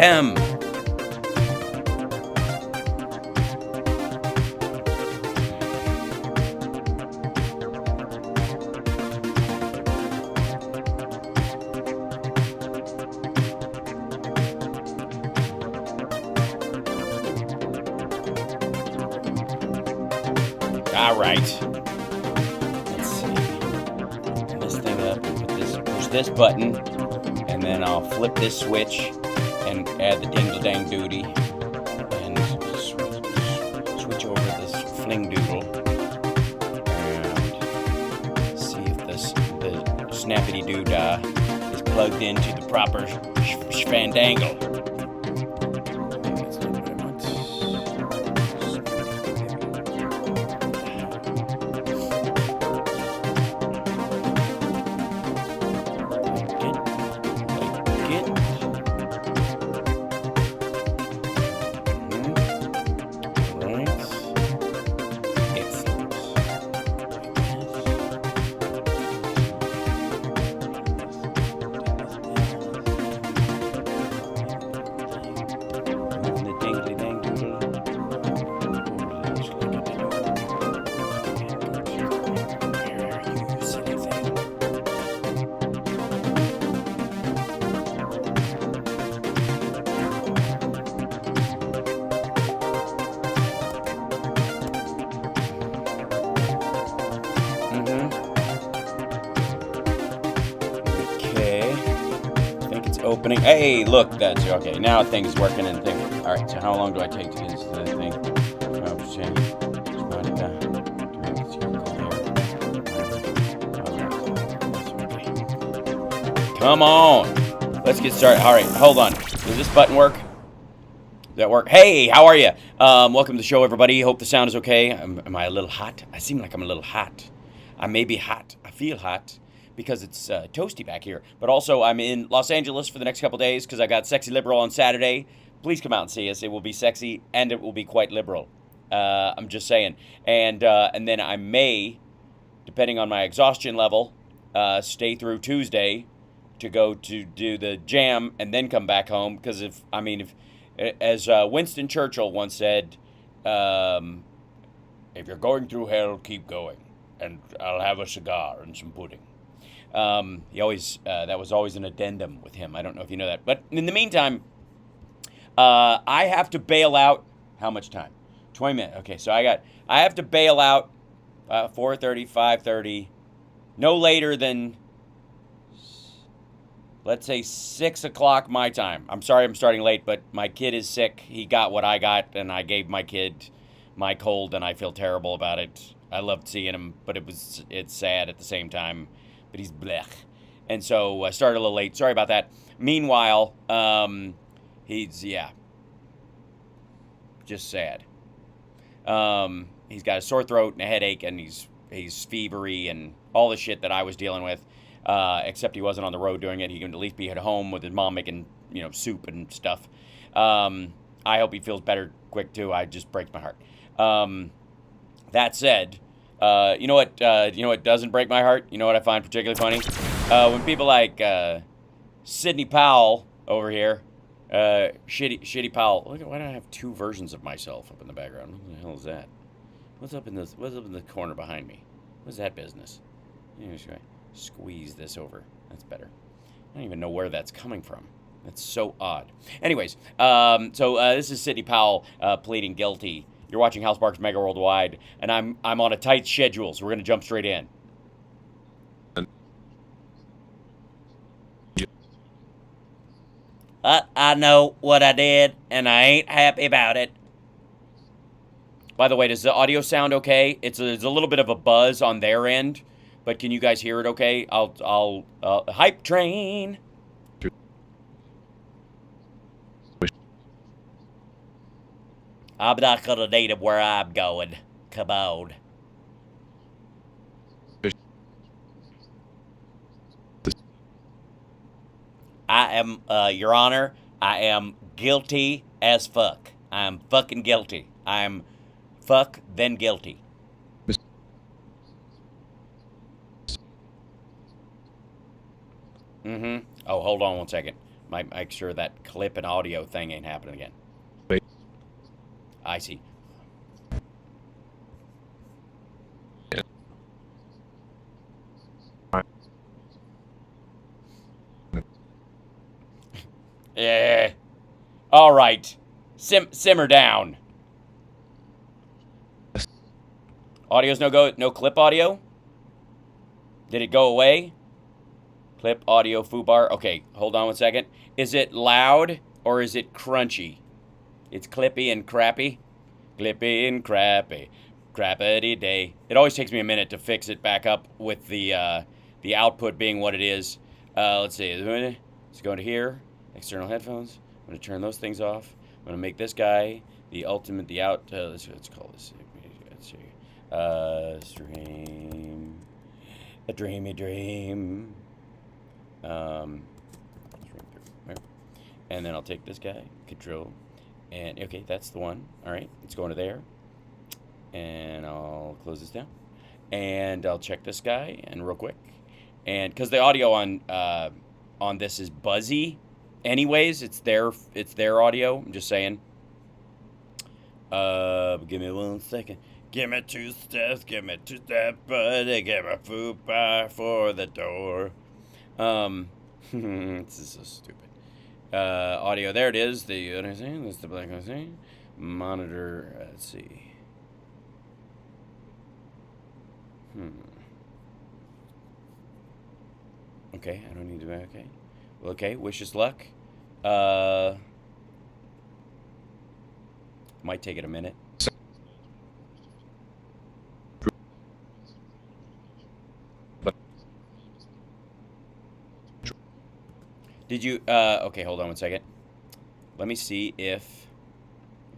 Ahem. All right. Let's see. Open this thing up. Push this button, and then I'll flip this switch and add the dingle-dang-doody, and switch over this fling-doodle, and see if the snappity-doo-dah is plugged into the proper fandangle. Opening. Hey, look, that's okay. Now things working and thing. All right. So how long do I take to get into the thing? Come on. Let's get started. All right. Hold on. Does this button work? Does that work? Hey, how are you? Welcome to the show, everybody. Hope the sound is okay. Am I a little hot? I seem like I'm a little hot. I may be hot. I feel hot. Because it's toasty back here. But also, I'm in Los Angeles for the next couple days because I got Sexy Liberal on Saturday. Please come out and see us. It will be sexy and it will be quite liberal. I'm just saying. And then I may, depending on my exhaustion level, stay through Tuesday to go to do the jam and then come back home. Because as Winston Churchill once said, if you're going through hell, keep going. And I'll have a cigar and some pudding. He always, that was always an addendum with him. I don't know if you know that. But in the meantime, I have to bail out. How much time? 20 minutes. Okay, so I have to bail out 4:30, 5:30, no later than, let's say 6 o'clock my time. I'm sorry I'm starting late, but my kid is sick. He got what I got, and I gave my kid my cold, and I feel terrible about it. I loved seeing him, but it's sad at the same time. But he's blech. And so I started a little late. Sorry about that. Meanwhile, he's, just sad. He's got a sore throat and a headache, and he's fevery and all the shit that I was dealing with, except he wasn't on the road doing it. He can at least be at home with his mom making, soup and stuff. I hope he feels better quick, too. It just breaks my heart. That said... you know what doesn't break my heart? You know what I find particularly funny? When people like Sidney Powell over here, Shitty Powell. Look, why do I have two versions of myself up in the background? What the hell is that? What's up in the corner behind me? What's that business? Squeeze this over. That's better. I don't even know where that's coming from. That's so odd. Anyways, this is Sidney Powell pleading guilty. You're watching House Barks Megaworldwide, and I'm on a tight schedule, so we're going to jump straight in. I know what I did, and I ain't happy about it. By the way, does the audio sound okay? There's a little bit of a buzz on their end, but can you guys hear it okay? I'll hype train. I'm not gonna need him where I'm going. Come on. I am, Your Honor, I am guilty as fuck. I am fucking guilty. I am fuck, then guilty. Mm-hmm. Oh, hold on one second. Might make sure that clip and audio thing ain't happening again. Wait. I see. Yeah. All right. Simmer down. Audio's no clip audio? Did it go away? Clip audio foobar. Okay, hold on one second. Is it loud or is it crunchy? It's clippy and crappy. Clippy and crappy. Crappity day. It always takes me a minute to fix it back up with the output being what it is. Let's see. Let's go to here. External headphones. I'm going to turn those things off. I'm going to make this guy the ultimate, let's call this. Let's see. Stream. A dreamy dream. And then I'll take this guy. Control. And, okay, that's the one. All right. Let's go into there. And I'll close this down. And I'll check this guy and real quick. And because the audio on this is buzzy. Anyways, it's their audio. I'm just saying. Give me 1 second. Give me 2 steps. Give me 2 steps, buddy. Give me food bar for the door. This is so stupid. Audio. There it is. That's the black thing. Monitor. Let's see. Okay, I don't need to. Okay. Well, okay. Wish us luck. Might take it a minute. Did you? Okay, hold on 1 second. Let me see if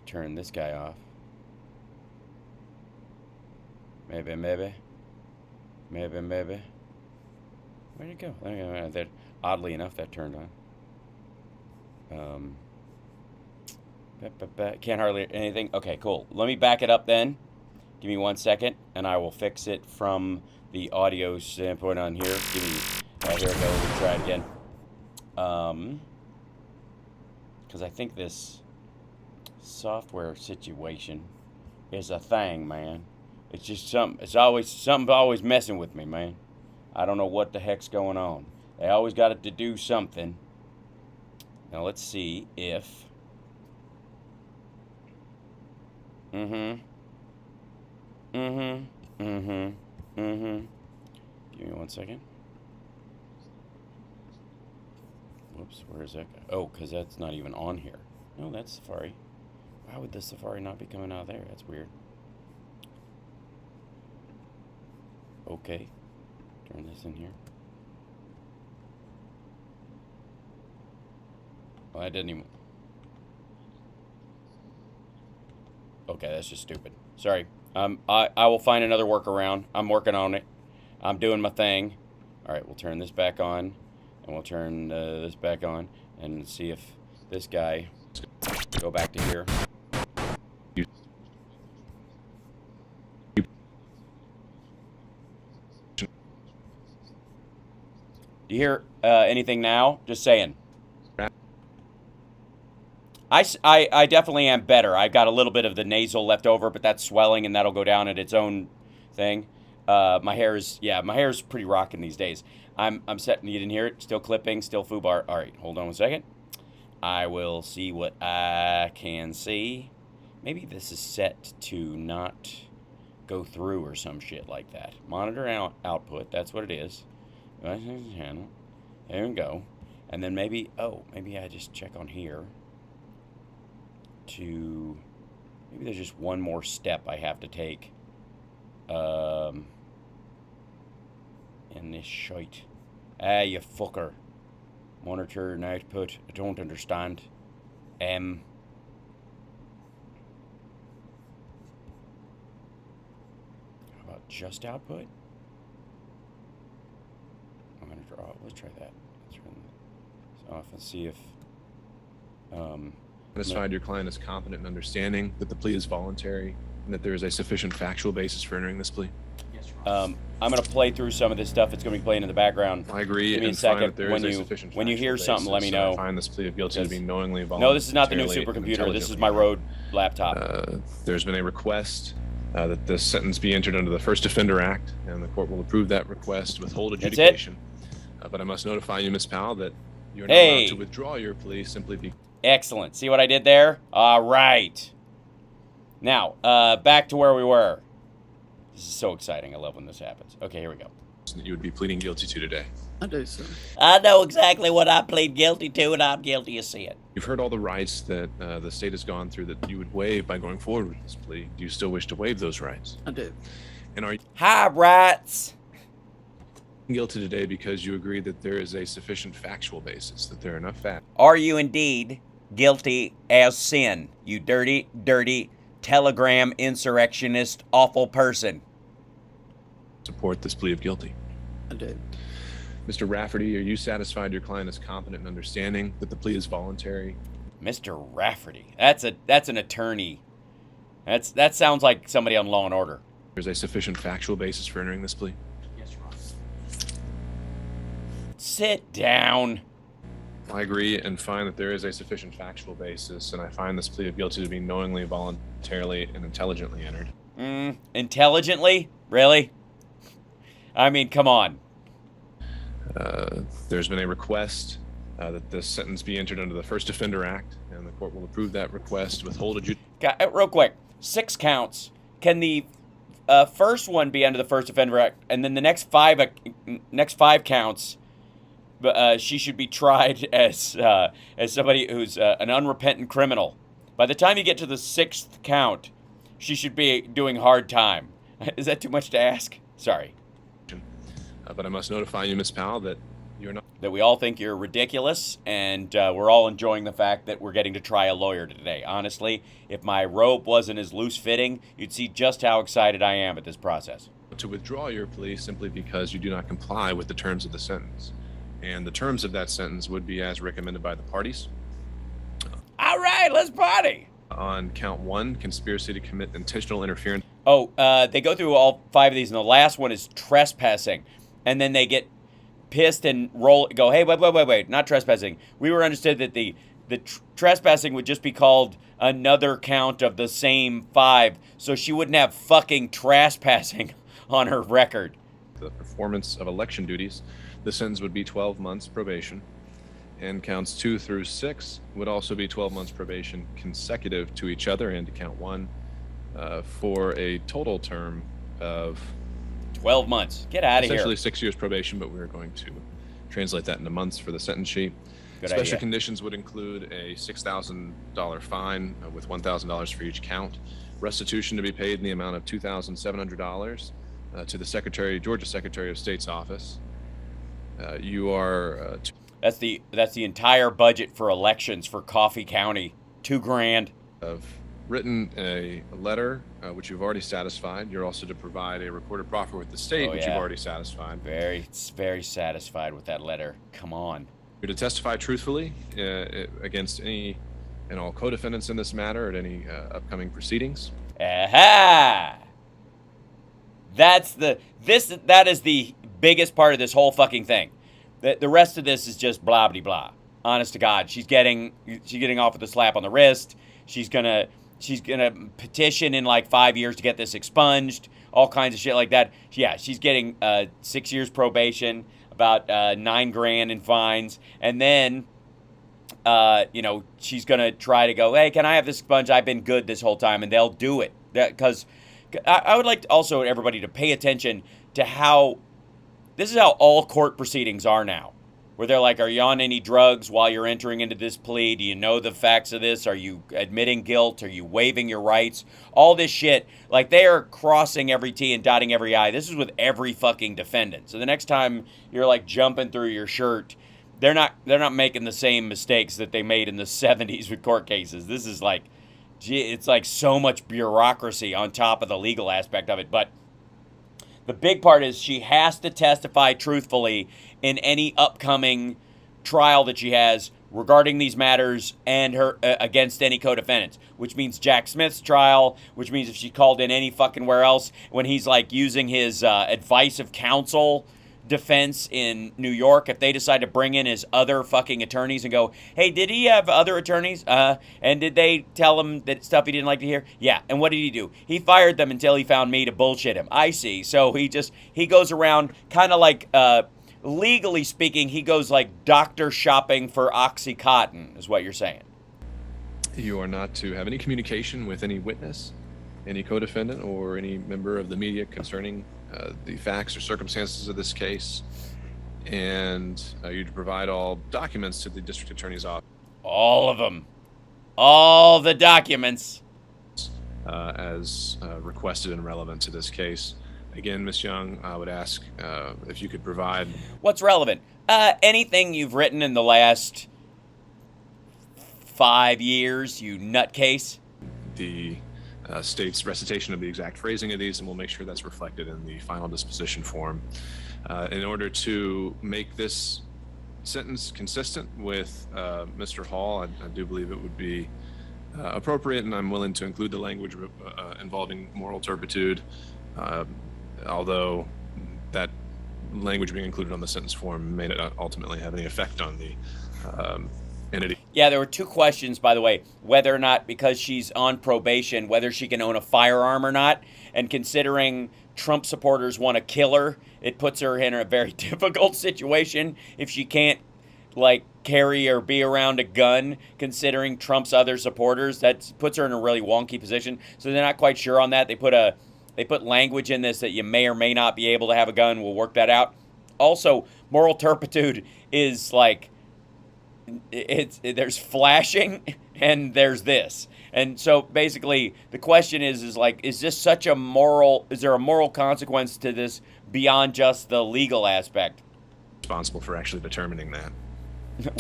turn this guy off. Maybe. Where'd it go? That, oddly enough, that turned on. Can't hardly anything. Okay, cool. Let me back it up then. Give me 1 second, and I will fix it from the audio standpoint on here. Give me. Here we go. We'll try it again. Because I think this software situation is a thing, man. It's just something. Something's always messing with me, man. I don't know what the heck's going on. They always got it to do something. Now let's see if. Give me 1 second. Whoops, where is that guy? Oh, because that's not even on here. No, that's Safari. Why would the Safari not be coming out there? That's weird. Okay. Turn this in here. Well, I didn't even... Okay, that's just stupid. Sorry. I will find another workaround. I'm working on it. I'm doing my thing. All right, we'll turn this back on. And we'll turn this back on. And see if this guy... Go back to here. Do you hear anything now? Just saying. I definitely am better. I've got a little bit of the nasal left over, but that's swelling, and that'll go down at its own thing. My hair is pretty rocking these days. I'm setting. You didn't hear it? Still clipping, still foobar. All right, hold on 1 second. I will see what I can see. Maybe this is set to not go through or some shit like that. Monitor output. That's what it is. There we go. And then maybe I just check on here. Maybe there's just one more step I have to take in this shite. You fucker. Monitor and output. I don't understand. How about just output? Monitor off. Let's try that. Let's turn this off and see if Satisfied your client is confident in understanding that the plea is voluntary and that there is a sufficient factual basis for entering this plea? Yeah. I'm going to play through some of this stuff. It's going to be playing in the background. I agree. Give me a second. When you hear something, let me know. I find this plea of guilty to be knowingly voluntarily. No, this is not the new supercomputer. This is my Rode laptop. There's been a request that this sentence be entered under the First Offender Act, and the court will approve that request, withhold adjudication. But I must notify you, Ms. Powell, that you're not allowed to withdraw your plea simply because... Excellent. See what I did there? All right. Now, back to where we were. This is so exciting. I love when this happens. Okay, here we go. ...that you would be pleading guilty to today. I do, sir. I know exactly what I plead guilty to, and I'm guilty of sin. You've heard all the rights that the state has gone through that you would waive by going forward with this plea. Do you still wish to waive those rights? I do. And are you Hi, rights. guilty today because you agree that there is a sufficient factual basis, that there are enough facts? Are you indeed guilty as sin, you dirty, dirty telegram insurrectionist awful person? Support this plea of guilty. I do. Mr. Rafferty, are you satisfied your client is competent in understanding that the plea is voluntary? Mr. Rafferty. That's an attorney. That sounds like somebody on Law and Order. There's a sufficient factual basis for entering this plea? Yes, Your Honor. Sit down. I agree and find that there is a sufficient factual basis, and I find this plea of guilty to be knowingly, voluntarily, and intelligently entered. Intelligently? Really? I mean, come on. There's been a request that this sentence be entered under the First Offender Act, and the court will approve that request, withhold adjudication. Real quick, 6 counts. Can the first one be under the First Offender Act, and then the next five counts, she should be tried as somebody who's an unrepentant criminal. By the time you get to the 6th count, she should be doing hard time. Is that too much to ask? Sorry. But I must notify you, Ms. Powell, that you're not... That we all think you're ridiculous, and we're all enjoying the fact that we're getting to try a lawyer today. Honestly, if my robe wasn't as loose-fitting, you'd see just how excited I am at this process. To withdraw your plea simply because you do not comply with the terms of the sentence. And the terms of that sentence would be as recommended by the parties. All right, let's party! On count 1, conspiracy to commit intentional interference. Oh, they go through all 5 of these, and the last one is trespassing. And then they get pissed and go, hey, wait, not trespassing. We were understood that the trespassing would just be called another count of the same 5, so she wouldn't have fucking trespassing on her record. The performance of election duties, the sentence would be 12 months probation. And counts 2 through 6 would also be 12 months probation consecutive to each other and to count 1 for a total term of 12 months. Get out of here. Essentially 6 years probation, but we're going to translate that into months for the sentence sheet. Special conditions would include a $6,000 fine with $1,000 for each count. Restitution to be paid in the amount of $2,700 to the Georgia Secretary of State's office. You are... That's the entire budget for elections for Coffee County. $2,000. I've written a letter, which you've already satisfied. You're also to provide a recorded proffer with the state, which you've already satisfied. Very satisfied with that letter. Come on. You're to testify truthfully against any and all co-defendants in this matter at any upcoming proceedings. Aha! That is the biggest part of this whole fucking thing. The rest of this is just blah blah blah. Honest to God, she's getting off with a slap on the wrist. She's gonna petition in like 5 years to get this expunged. All kinds of shit like that. Yeah, she's getting 6 years probation, about $9,000 in fines, and then she's gonna try to go, hey, can I have this expunged? I've been good this whole time, and they'll do it. Because I would like also everybody to pay attention to how this is how all court proceedings are now. Where they're like, are you on any drugs while you're entering into this plea? Do you know the facts of this? Are you admitting guilt? Are you waiving your rights? All this shit. Like, they are crossing every T and dotting every I. This is with every fucking defendant. So the next time you're, like, jumping through your shirt, they're not making the same mistakes that they made in the 70s with court cases. This is like, it's like so much bureaucracy on top of the legal aspect of it. But the big part is she has to testify truthfully in any upcoming trial that she has regarding these matters and her against any co-defendants, which means Jack Smith's trial, which means if she called in any fucking where else when he's like using his advice of counsel defense in New York, if they decide to bring in his other fucking attorneys and go, hey, did he have other attorneys? And did they tell him that stuff he didn't like to hear? Yeah. And what did he do? He fired them until he found me to bullshit him. I see. So he goes around kind of like, legally speaking, he goes like doctor shopping for Oxycontin, is what you're saying. You are not to have any communication with any witness, any co-defendant, or any member of the media concerning the facts or circumstances of this case, and you to provide all documents to the district attorney's office. All of them. All the documents. As requested and relevant to this case. Again, Ms. Young, I would ask if you could provide... What's relevant? Anything you've written in the last 5 years, you nutcase. The state's recitation of the exact phrasing of these, and we'll make sure that's reflected in the final disposition form. In order to make this sentence consistent with Mr. Hall, I do believe it would be appropriate, and I'm willing to include the language involving moral turpitude, although that language being included on the sentence form may not ultimately have any effect on the entity. Yeah, there were 2 questions, by the way, whether or not, because she's on probation, whether she can own a firearm or not. And considering Trump supporters want to kill her, it puts her in a very difficult situation if she can't, like, carry or be around a gun, considering Trump's other supporters. That puts her in a really wonky position. So they're not quite sure on that. They put language in this that you may or may not be able to have a gun. We'll work that out. Also, moral turpitude is like, there's flashing and there's this. And so basically the question is like, is there a moral consequence to this beyond just the legal aspect? Responsible for actually determining that.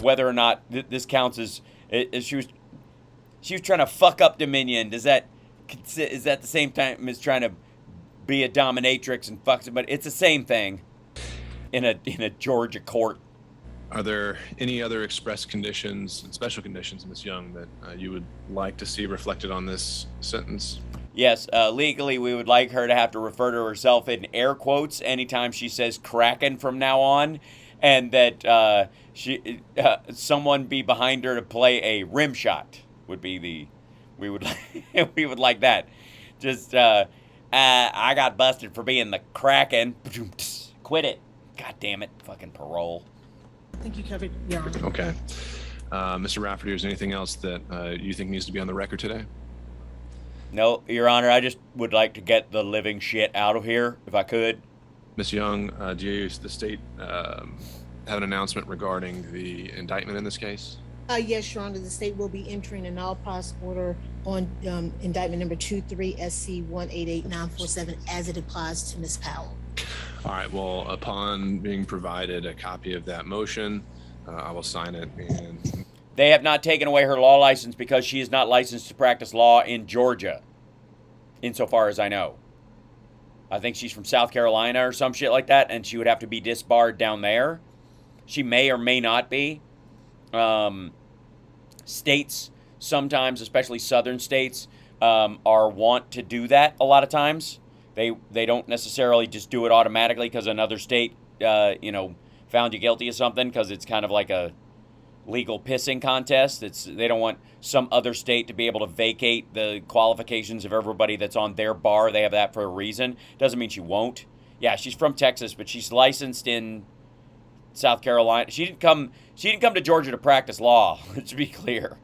Whether or not this counts as she was trying to fuck up Dominion. Is that the same time as trying to be a dominatrix and fuck somebody? It's the same thing in a Georgia court. Are there any other express conditions and special conditions, Ms. Young, that you would like to see reflected on this sentence? Yes, legally we would like her to have to refer to herself in air quotes anytime she says Kraken from now on, and that someone be behind her to play a rim shot would be we would like that. Just I got busted for being the Kraken. Quit it. God damn it. Fucking parole. I think you covered, Your Honor. Okay. Mr. Rafferty, is there anything else that you think needs to be on the record today? No, Your Honor, I just would like to get the living shit out of here, if I could. Ms. Young, do you, the state, have an announcement regarding the indictment in this case? Yes, Your Honor, the state will be entering an all-pause order on indictment number 23 SC 188947 as it applies to Ms. Powell. All right, well, upon being provided a copy of that motion, I will sign it. And they have not taken away her law license because she is not licensed to practice law in Georgia, insofar as I know. I think she's from South Carolina or some shit like that, and she would have to be disbarred down there. She may or may not be. States sometimes, especially southern states, are want to do that a lot of times. They don't necessarily just do it automatically because another state, found you guilty of something, because it's kind of like a legal pissing contest. They don't want some other state to be able to vacate the qualifications of everybody that's on their bar. They have that for a reason. Doesn't mean she won't. Yeah, she's from Texas, but she's licensed in South Carolina. She didn't come to Georgia to practice law, to be clear.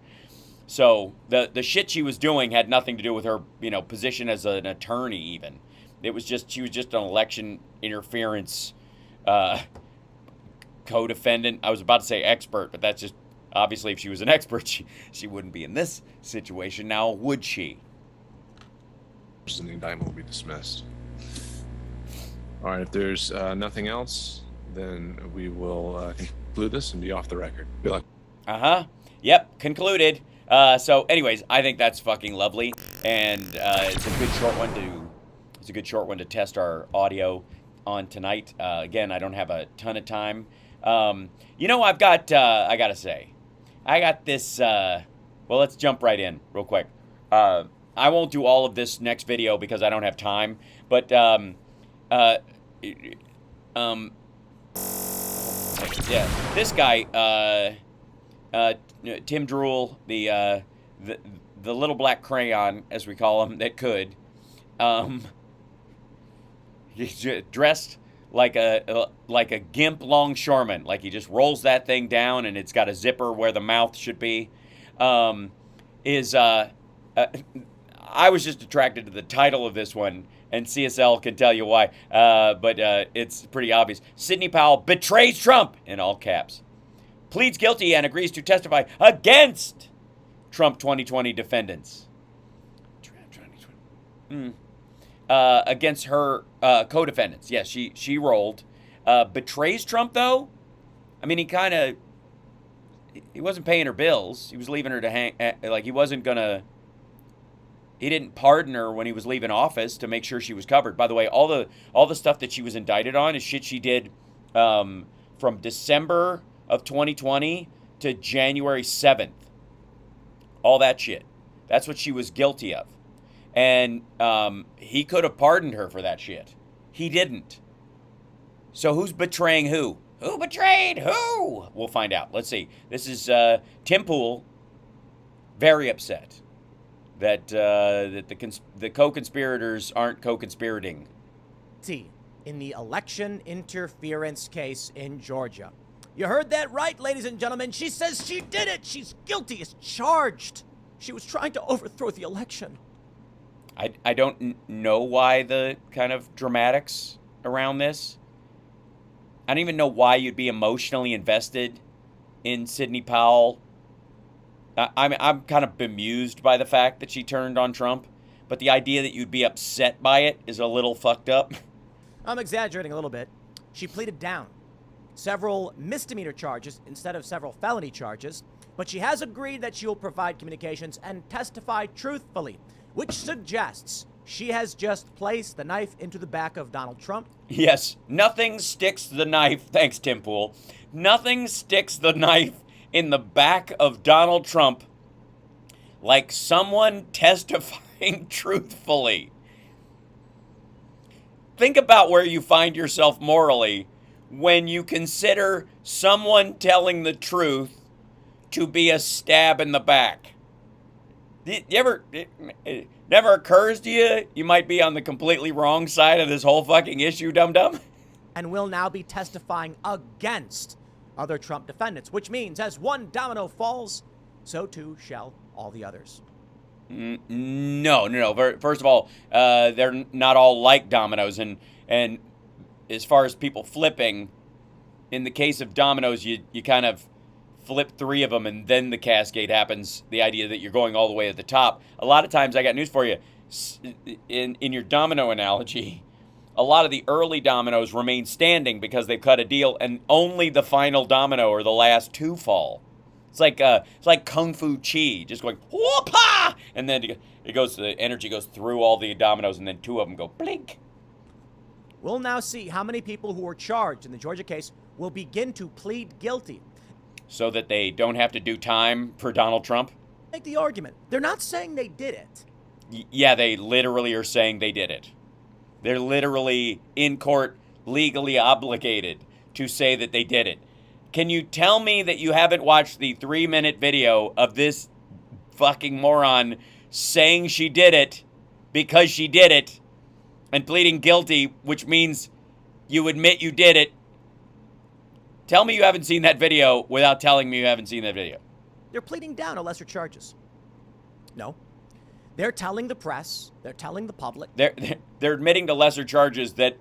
So the shit she was doing had nothing to do with her, position as an attorney even. She was just an election interference co-defendant. I was about to say expert, but that's just, obviously if she was an expert, she wouldn't be in this situation now, would she? The indictment will be dismissed. All right, if there's nothing else, then we will conclude this and be off the record. Good luck. Yep, concluded. So anyways, I think that's fucking lovely, and it's a good short one to test our audio on tonight. Again, I don't have a ton of time. I gotta say, I got this. Well, let's jump right in real quick. I won't do all of this next video because I don't have time. But yeah, this guy, Tim Drool, the little black crayon, as we call him, that could, he's dressed like a gimp longshoreman. Like he just rolls that thing down and it's got a zipper where the mouth should be. I was just attracted to the title of this one, and CSL can tell you why, but it's pretty obvious. Sidney Powell betrays Trump, in all caps. Pleads guilty and agrees to testify against Trump 2020 defendants. Against her co-defendants. Yes, she rolled. Betrays Trump, though? I mean, he wasn't paying her bills. He was leaving her to hang, like he wasn't gonna... He didn't pardon her when he was leaving office to make sure she was covered. By the way, all the stuff that she was indicted on is shit she did from December of 2020 to January 7th. All that shit. That's what she was guilty of. And he could have pardoned her for that shit. He didn't. So who's betraying who? Who betrayed who? We'll find out. Let's see. This is Tim Pool, very upset that the co-conspirators aren't co-conspirating. In the election interference case in Georgia. You heard that right, ladies and gentlemen. She says she did it. She's guilty as charged. She was trying to overthrow the election. I don't know why the kind of dramatics around this. I don't even know why you'd be emotionally invested in Sidney Powell. I'm kind of bemused by the fact that she turned on Trump, but the idea that you'd be upset by it is a little fucked up. I'm exaggerating a little bit. She pleaded down several misdemeanor charges instead of several felony charges, but she has agreed that she will provide communications and testify truthfully, which suggests she has just placed the knife into the back of Donald Trump. Yes, nothing sticks the knife, thanks Tim Pool, nothing sticks the knife in the back of Donald Trump like someone testifying truthfully. Think about where you find yourself morally when you consider someone telling the truth to be a stab in the back. It never occurs to you you might be on the completely wrong side of this whole fucking issue, dum-dum? And will now be testifying against other Trump defendants, which means as one domino falls, so too shall all the others. No. First of all, they're not all like dominoes, and as far as people flipping, in the case of dominoes, you kind of flip 3 of them and then the cascade happens, the idea that you're going all the way at the top. A lot of times, I got news for you, in your domino analogy, a lot of the early dominoes remain standing because they've cut a deal, and only the final domino or the last 2 fall. It's like Kung Fu Chi, just going whoop-ha! And then the energy goes through all the dominoes, and then 2 of them go blink. We'll now see how many people who were charged in the Georgia case will begin to plead guilty. So that they don't have to do time for Donald Trump? Make the argument. They're not saying they did it. Yeah, they literally are saying they did it. They're literally in court, legally obligated to say that they did it. Can you tell me that you haven't watched the 3-minute video of this fucking moron saying she did it because she did it and pleading guilty, which means you admit you did it? Tell me you haven't seen that video without telling me you haven't seen that video. They're pleading down to lesser charges. No. They're telling the press, they're telling the public. They're admitting to lesser charges that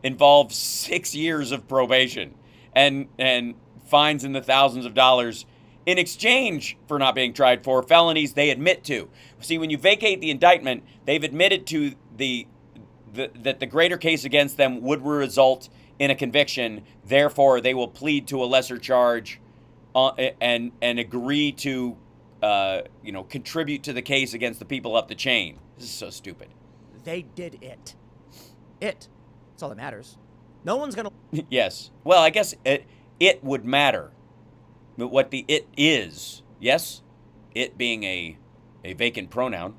involve 6 years of probation and fines in the thousands of dollars in exchange for not being tried for felonies they admit to. See, when you vacate the indictment, they've admitted to that the greater case against them would result in a conviction. Therefore, they will plead to a lesser charge and agree to contribute to the case against the people up the chain. This is so stupid. They did it. That's all that matters. No one's gonna... Yes. Well, I guess it would matter. what the it is. Yes, it being a vacant pronoun.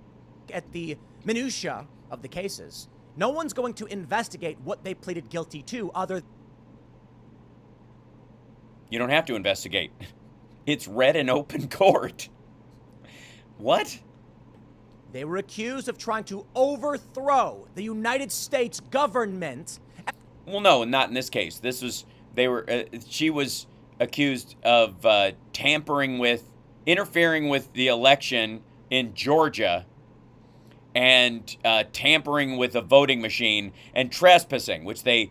At the minutia of the cases, no one's going to investigate what they pleaded guilty to other. You don't have to investigate. It's read in open court. What? They were accused of trying to overthrow the United States government. Well, no, not in this case. She was accused of interfering with the election in Georgia and tampering with a voting machine and trespassing, which they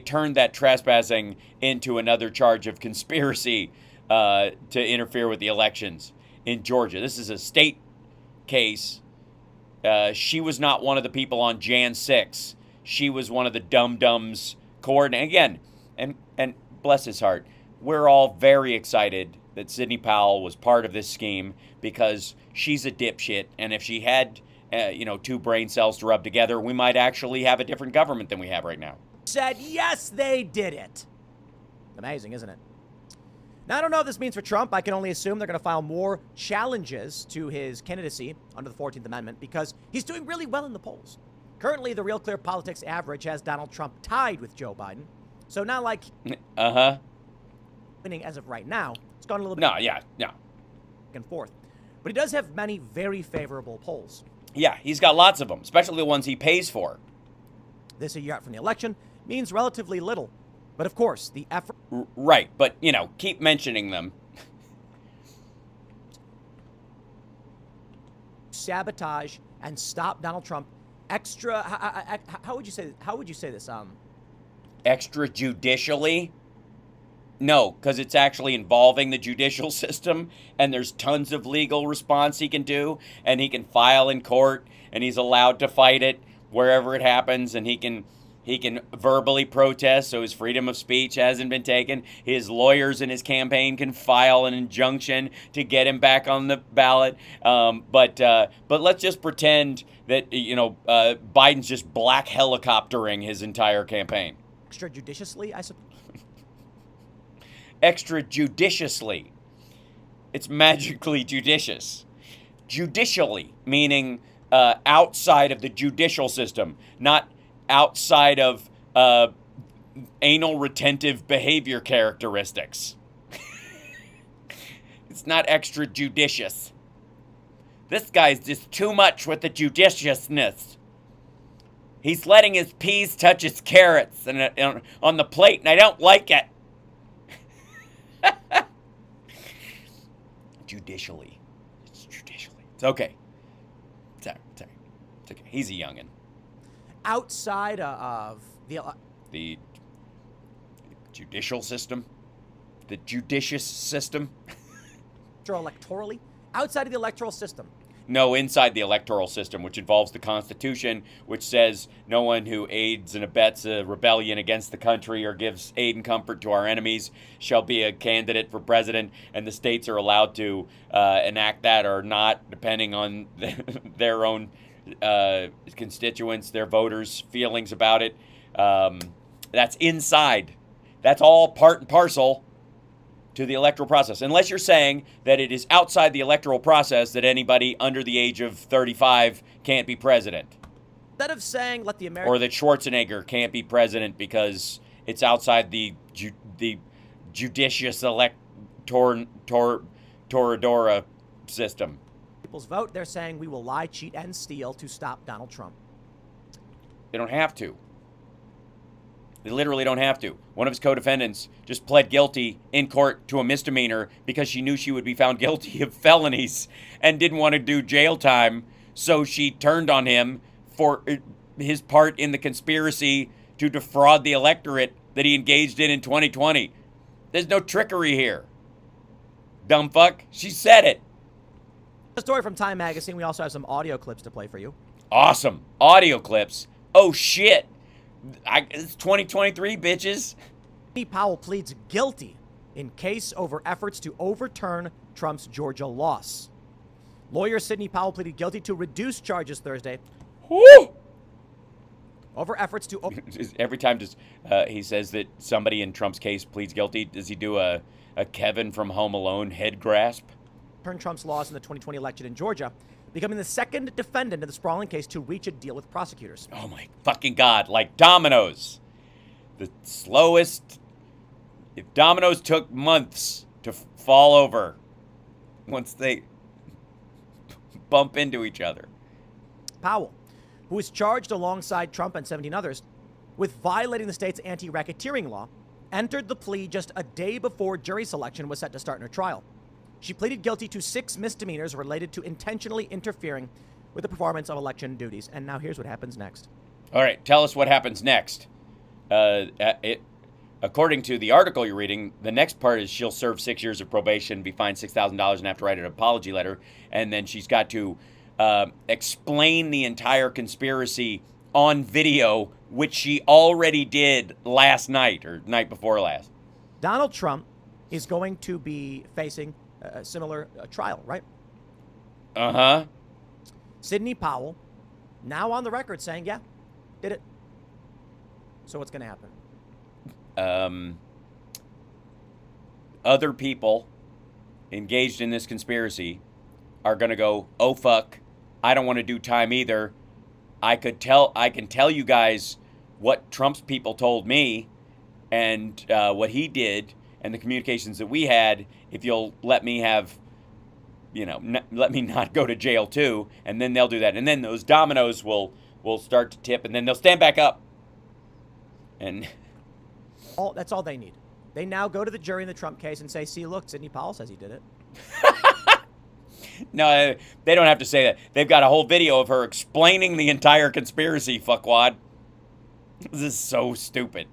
turned that trespassing into another charge of conspiracy to interfere with the elections in Georgia. This is a state case. She was not one of the people on Jan 6. She was one of the dum-dums coordinating. Again, and bless his heart, we're all very excited that Sidney Powell was part of this scheme because she's a dipshit, and if she had two brain cells to rub together, we might actually have a different government than we have right now. Said, yes, they did it. Amazing, isn't it? Now, I don't know what this means for Trump. I can only assume they're going to file more challenges to his candidacy under the 14th Amendment because he's doing really well in the polls. Currently, the Real Clear Politics average has Donald Trump tied with Joe Biden. So not like winning as of right now. It's gone a little bit back and forth. But he does have many very favorable polls. Yeah, he's got lots of them, especially the ones he pays for. This a year out from the election means relatively little. But of course, the effort... Right, but, keep mentioning them. Sabotage and stop Donald Trump extra... How would you say this? Extrajudicially? No, because it's actually involving the judicial system, and there's tons of legal response he can do, and he can file in court, and he's allowed to fight it wherever it happens, and he can verbally protest, so his freedom of speech hasn't been taken. His lawyers in his campaign can file an injunction to get him back on the ballot. But let's just pretend that Biden's just black helicoptering his entire campaign. Extrajudiciously, I suppose. Extrajudiciously. It's magically judicious. Judicially, meaning outside of the judicial system, not outside of anal retentive behavior characteristics. It's not extrajudicious. This guy's just too much with the judiciousness. He's letting his peas touch his carrots on the plate, and I don't like it. Judicially. It's judicially. It's okay. Sorry. It's okay. He's a youngin'. Outside of the judicial system, the judicious system. Electorally, outside of the electoral system. No, inside the electoral system, which involves the Constitution, which says no one who aids and abets a rebellion against the country or gives aid and comfort to our enemies shall be a candidate for president, and the states are allowed to enact that or not, depending on their own constituents, their voters' feelings about it. That's inside. That's all part and parcel to the electoral process. Unless you're saying that it is outside the electoral process that anybody under the age of 35 can't be president. Instead of saying let the American... Or that Schwarzenegger can't be president because it's outside the judicious Toradora system. People's vote, they're saying we will lie, cheat, and steal to stop Donald Trump. They don't have to. They literally don't have to. One of his co-defendants just pled guilty in court to a misdemeanor because she knew she would be found guilty of felonies and didn't want to do jail time, so she turned on him for his part in the conspiracy to defraud the electorate that he engaged in 2020. There's no trickery here. Dumb fuck. She said it. A story from Time Magazine. We also have some audio clips to play for you. Awesome. Audio clips. Oh, shit. It's 2023, bitches. Sidney Powell pleads guilty in case over efforts to overturn Trump's Georgia loss. Lawyer Sidney Powell pleaded guilty to reduced charges Thursday. Woo! over efforts to Every time he says that somebody in Trump's case pleads guilty, does he do a Kevin from Home Alone head grasp? turn Trump's laws in the 2020 election in Georgia, becoming the second defendant in the sprawling case to reach a deal with prosecutors. Oh my fucking God, like dominoes. The slowest. If dominoes took months to fall over once they bump into each other. Powell, who is charged alongside Trump and 17 others with violating the state's anti-racketeering law, entered the plea just a day before jury selection was set to start in her trial. She pleaded guilty to 6 misdemeanors related to intentionally interfering with the performance of election duties. And now here's what happens next. All right, tell us what happens next. According to the article you're reading, the next part is she'll serve 6 years of probation, be fined $6,000, and have to write an apology letter. And then she's got to explain the entire conspiracy on video, which she already did last night or night before last. Donald Trump is going to be facing a similar trial, right? Uh-huh. Sidney Powell, now on the record saying, yeah, did it. So what's going to happen? Other people engaged in this conspiracy are going to go, oh, fuck, I don't want to do time either. I can tell you guys what Trump's people told me and what he did and the communications that we had if you'll let me have, let me not go to jail too. And then they'll do that. And then those dominoes will start to tip and then they'll stand back up. And that's all they need. They now go to the jury in the Trump case and say, see, look, Sidney Powell says he did it. No, they don't have to say that. They've got a whole video of her explaining the entire conspiracy, fuckwad. This is so stupid.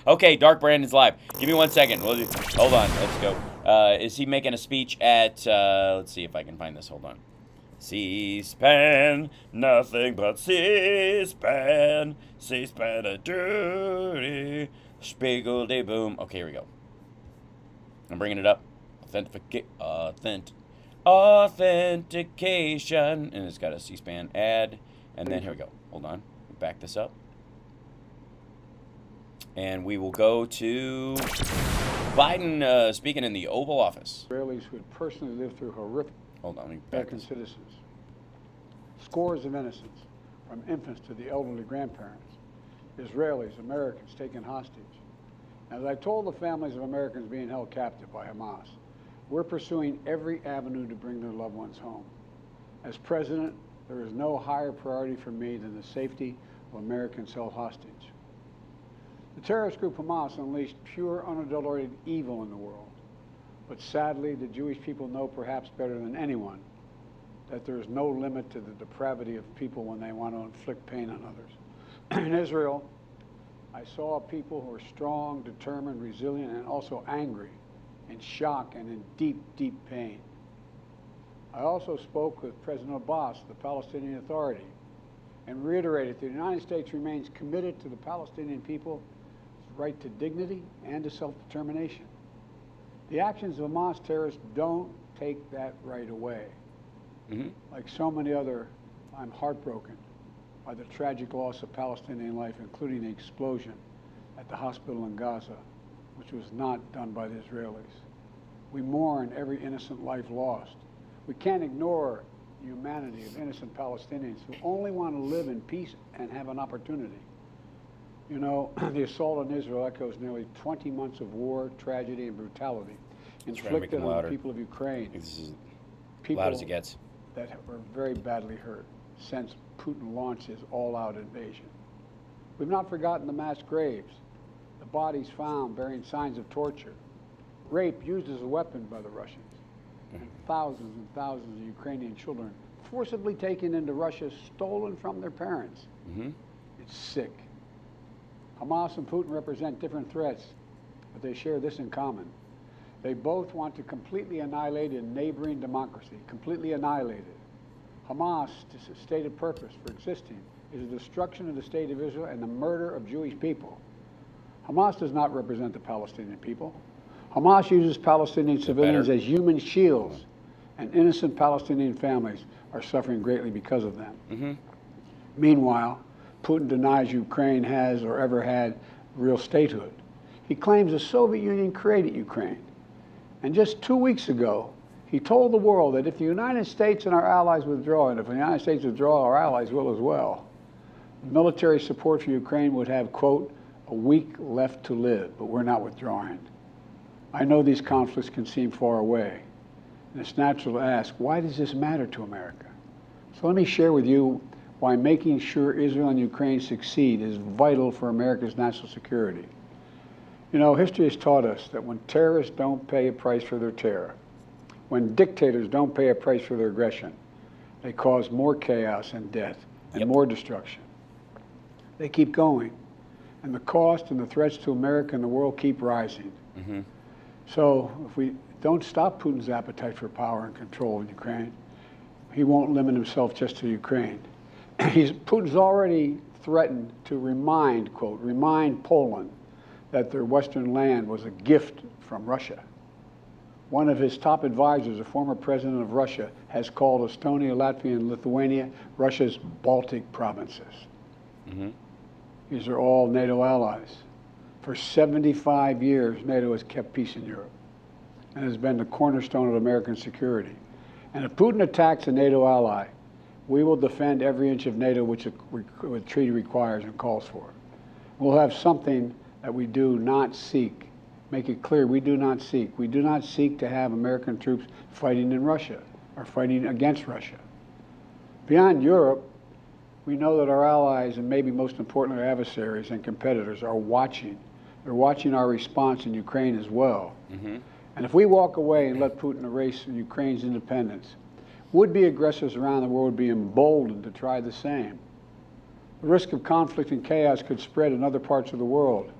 Okay, Dark Brandon's live. Give me 1 second. Hold on, let's go. Is he making a speech at, let's see if I can find this. Hold on. C-SPAN, nothing but C-SPAN. C-SPAN a dirty spiegel-de-boom. Okay, here we go. I'm bringing it up. Authentication. And it's got a C-SPAN ad. And then here we go. Hold on. Back this up. And we will go to Biden speaking in the Oval Office. Israelis who had personally lived through horrific Hold on, let me back American this. citizens. Scores of innocents, from infants to the elderly grandparents. Israelis, Americans taken hostage. As I told the families of Americans being held captive by Hamas, we're pursuing every avenue to bring their loved ones home. As president, there is no higher priority for me than the safety of Americans held hostage. The terrorist group Hamas unleashed pure, unadulterated evil in the world. But sadly, the Jewish people know perhaps better than anyone that there is no limit to the depravity of people when they want to inflict pain on others. In Israel, I saw people who are strong, determined, resilient, and also angry, in shock and in deep, deep pain. I also spoke with President Abbas, the Palestinian Authority, and reiterated that the United States remains committed to the Palestinian people's right to dignity and to self-determination. The actions of Hamas terrorists don't take that right away. Mm-hmm. Like so many other, I'm heartbroken by the tragic loss of Palestinian life, including the explosion at the hospital in Gaza, which was not done by the Israelis. We mourn every innocent life lost. We can't ignore the humanity of innocent Palestinians who only want to live in peace and have an opportunity. You know, the assault on Israel echoes nearly 20 months of war, tragedy, and brutality inflicted on the people of Ukraine. This is People loud as it gets. that were very badly hurt since Putin launched his all-out invasion. We've not forgotten the mass graves, the bodies found bearing signs of torture, rape used as a weapon by the Russians, and thousands of Ukrainian children forcibly taken into Russia, stolen from their parents. Mm-hmm. It's sick. Hamas and Putin represent different threats, but they share this in common. They both want to completely annihilate a neighboring democracy, completely annihilate it. Hamas' stated purpose for existing is the destruction of the state of Israel and the murder of Jewish people. Hamas does not represent the Palestinian people. Hamas uses Palestinian civilians as human shields, and innocent Palestinian families are suffering greatly because of them. Mm-hmm. Meanwhile, Putin denies Ukraine has or ever had real statehood. He claims the Soviet Union created Ukraine. And just 2 weeks ago, he told the world that if the United States and our allies withdraw, and if the United States withdraw, our allies will as well, military support for Ukraine would have, quote, a week left to live, but we're not withdrawing. I know these conflicts can seem far away, and it's natural to ask, why does this matter to America? So let me share with you why making sure Israel and Ukraine succeed is vital for America's national security. You know, history has taught us that when terrorists don't pay a price for their terror, when dictators don't pay a price for their aggression, they cause more chaos and death and more destruction. They keep going, and the cost and the threats to America and the world keep rising. So if we don't stop Putin's appetite for power and control in Ukraine, he won't limit himself just to Ukraine. Putin's already threatened to remind, quote, remind Poland that their Western land was a gift from Russia. One of his top advisors, a former president of Russia, has called Estonia, Latvia, and Lithuania Russia's Baltic provinces. These are all NATO allies. For 75 years, NATO has kept peace in Europe and has been the cornerstone of American security. And if Putin attacks a NATO ally, we will defend every inch of NATO which the treaty requires and calls for. We'll have something that we do not seek. Make it clear, we do not seek. We do not seek to have American troops fighting in Russia or fighting against Russia. Beyond Europe, we know that our allies, and maybe most importantly our adversaries and competitors, are watching. They're watching our response in Ukraine as well. And if we walk away and let Putin erase Ukraine's independence, would-be aggressors around the world would be emboldened to try the same. The risk of conflict and chaos could spread in other parts of the world,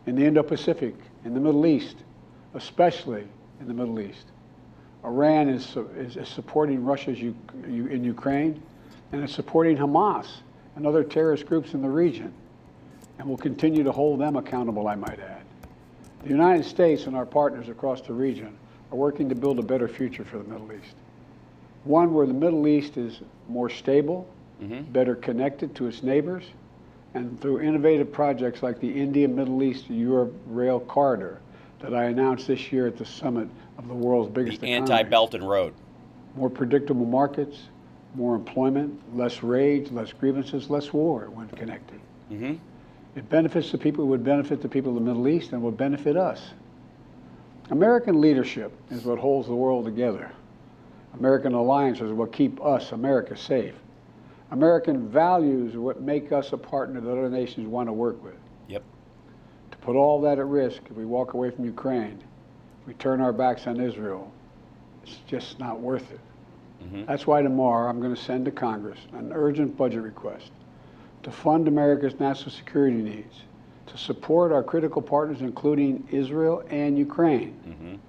in the Indo-Pacific, in the Middle East, especially in the Middle East. Iran is supporting Russia in Ukraine, and it's supporting Hamas and other terrorist groups in the region, and will continue to hold them accountable, I might add. The United States and our partners across the region are working to build a better future for the Middle East. One where the Middle East is more stable, better connected to its neighbors, and through innovative projects like the India-Middle East-Europe Rail Corridor that I announced this year at the summit of the world's biggest economies. The anti-Belt and Road. More predictable markets, more employment, less rage, less grievances, less war when connected. It benefits the people, it would benefit the people of the Middle East, and would benefit us. American leadership is what holds the world together. American alliances are what keep us, America, safe. American values are what make us a partner that other nations want to work with. To put all that at risk, if we walk away from Ukraine, if we turn our backs on Israel, it's just not worth it. That's why tomorrow I'm going to send to Congress an urgent budget request to fund America's national security needs, to support our critical partners, including Israel and Ukraine.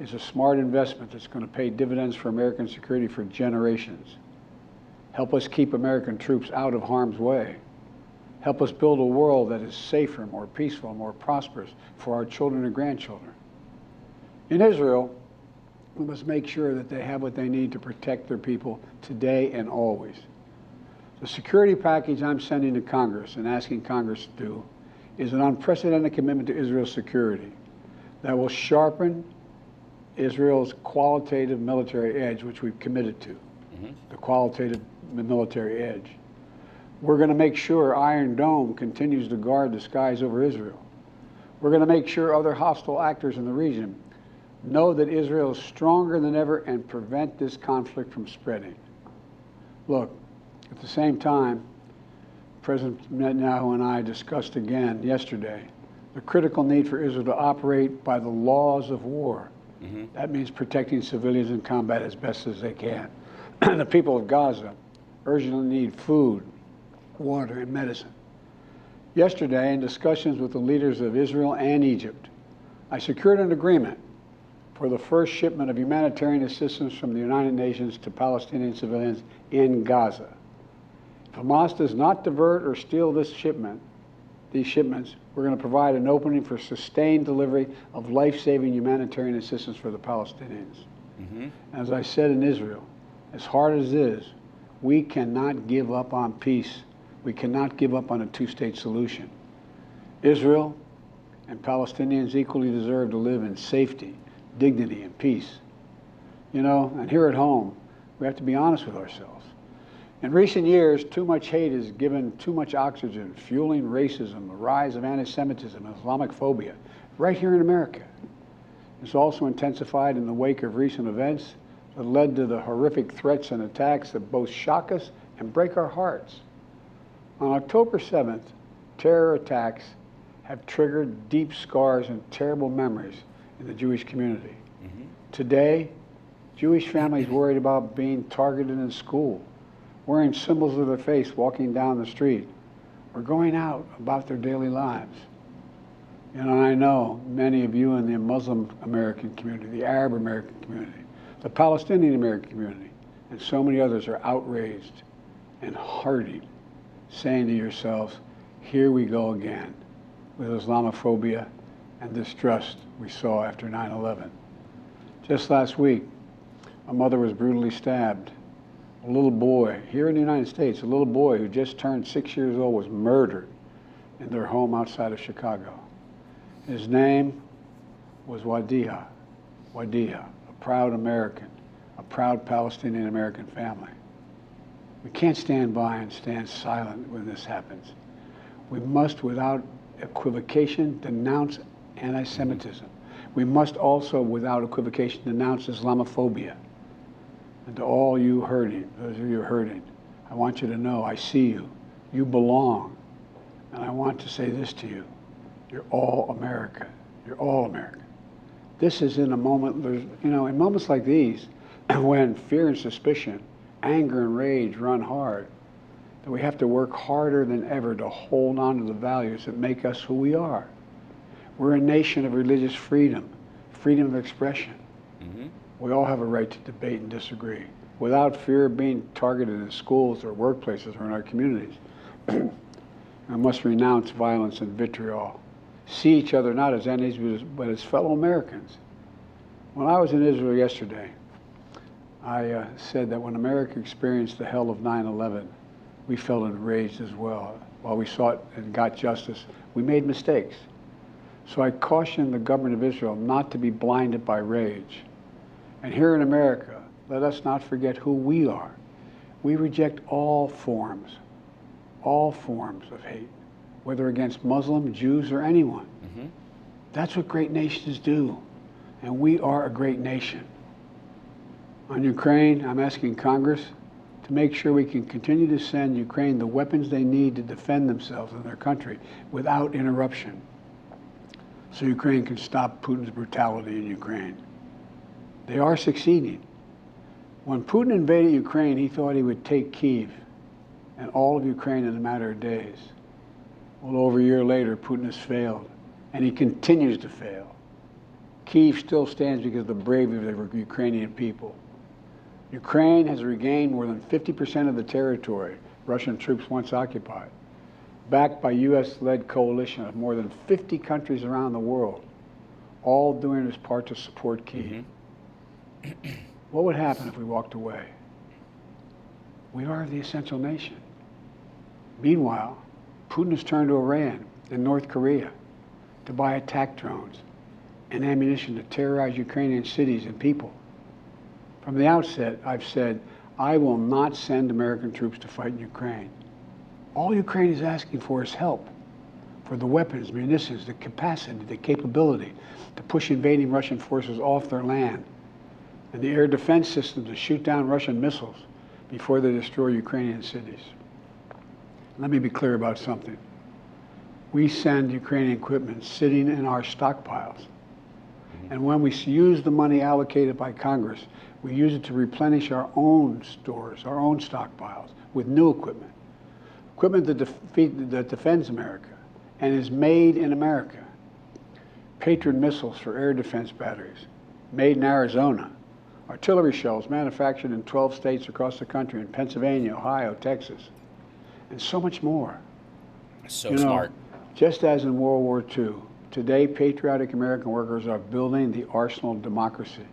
It's a smart investment that's going to pay dividends for American security for generations. Help us keep American troops out of harm's way. Help us build a world that is safer, more peaceful, more prosperous for our children and grandchildren. In Israel, we must make sure that they have what they need to protect their people today and always. The security package I'm sending to Congress and asking Congress to do is an unprecedented commitment to Israel's security that will sharpen Israel's qualitative military edge, which we've committed to, the qualitative military edge. We're going to make sure Iron Dome continues to guard the skies over Israel. We're going to make sure other hostile actors in the region know that Israel is stronger than ever and prevent this conflict from spreading. Look, at the same time, President Netanyahu and I discussed again yesterday the critical need for Israel to operate by the laws of war. That means protecting civilians in combat as best as they can. The people of Gaza urgently need food, water, and medicine. Yesterday, in discussions with the leaders of Israel and Egypt, I secured an agreement for the first shipment of humanitarian assistance from the United Nations to Palestinian civilians in Gaza. If Hamas does not divert or steal these shipments, we're going to provide an opening for sustained delivery of life-saving humanitarian assistance for the Palestinians. As I said in Israel, as hard as it is, We cannot give up on peace. We cannot give up on a two-state solution. Israel and Palestinians equally deserve to live in safety, dignity, and peace. You know, and here at home, we have to be honest with ourselves. In recent years, too much hate has given too much oxygen, fueling racism, the rise of anti-Semitism, and Islamic phobia, right here in America. It's also intensified in the wake of recent events that led to the horrific threats and attacks that both shock us and break our hearts. On October 7th, terror attacks have triggered deep scars and terrible memories in the Jewish community. Today, Jewish families worried about being targeted in school, wearing symbols of their faith walking down the street, or going out about their daily lives. You know, I know many of you in the Muslim American community, the Arab American community, the Palestinian American community, and so many others are outraged and hearty, saying to yourselves, here we go again with Islamophobia and distrust we saw after 9/11. Just last week, a mother was brutally stabbed. A little boy, here in the United States, a little boy who just turned 6 years old was murdered in their home outside of Chicago. His name was Wadiha, a proud American, a proud Palestinian American family. We can't stand by and stand silent when this happens. We must, without equivocation, denounce anti-Semitism. We must also, without equivocation, denounce Islamophobia. And to all you hurting, those of you hurting, I want you to know I see you. You belong. And I want to say this to you. You're all America. You're all America. This is in a moment, you know, in moments like these, when fear and suspicion, anger and rage run hard, that we have to work harder than ever to hold on to the values that make us who we are. We're a nation of religious freedom, freedom of expression. We all have a right to debate and disagree without fear of being targeted in schools or workplaces or in our communities. I must renounce violence and vitriol. See each other not as enemies, but as fellow Americans. When I was in Israel yesterday, I said that when America experienced the hell of 9/11, we felt enraged as well. While we sought and got justice, we made mistakes. So I cautioned the government of Israel not to be blinded by rage. And here in America, let us not forget who we are. We reject all forms of hate, whether against Muslim, Jews, or anyone. That's what great nations do, and we are a great nation. On Ukraine, I'm asking Congress to make sure we can continue to send Ukraine the weapons they need to defend themselves and their country without interruption, so Ukraine can stop Putin's brutality in Ukraine. They are succeeding. When Putin invaded Ukraine, he thought he would take Kyiv and all of Ukraine in a matter of days. Well, over a year later, Putin has failed, and he continues to fail. Kyiv still stands because of the bravery of the Ukrainian people. Ukraine has regained more than 50% of the territory Russian troops once occupied, backed by U.S.-led coalition of more than 50 countries around the world, all doing its part to support Kyiv. What would happen if we walked away? We are the essential nation. Meanwhile, Putin has turned to Iran and North Korea to buy attack drones and ammunition to terrorize Ukrainian cities and people. From the outset, I've said, I will not send American troops to fight in Ukraine. All Ukraine is asking for is help, for the weapons, munitions, the capacity, the capability to push invading Russian forces off their land, and the air defense system to shoot down Russian missiles before they destroy Ukrainian cities. Let me be clear about something. We send Ukrainian equipment sitting in our stockpiles. And when we use the money allocated by Congress, we use it to replenish our own stores, our own stockpiles with new equipment. Equipment that defends America and is made in America. Patriot missiles for air defense batteries, made in Arizona. Artillery shells manufactured in 12 states across the country, in Pennsylvania, Ohio, Texas, and so much more. So smart. Just as in World War II, today patriotic American workers are building the arsenal of democracy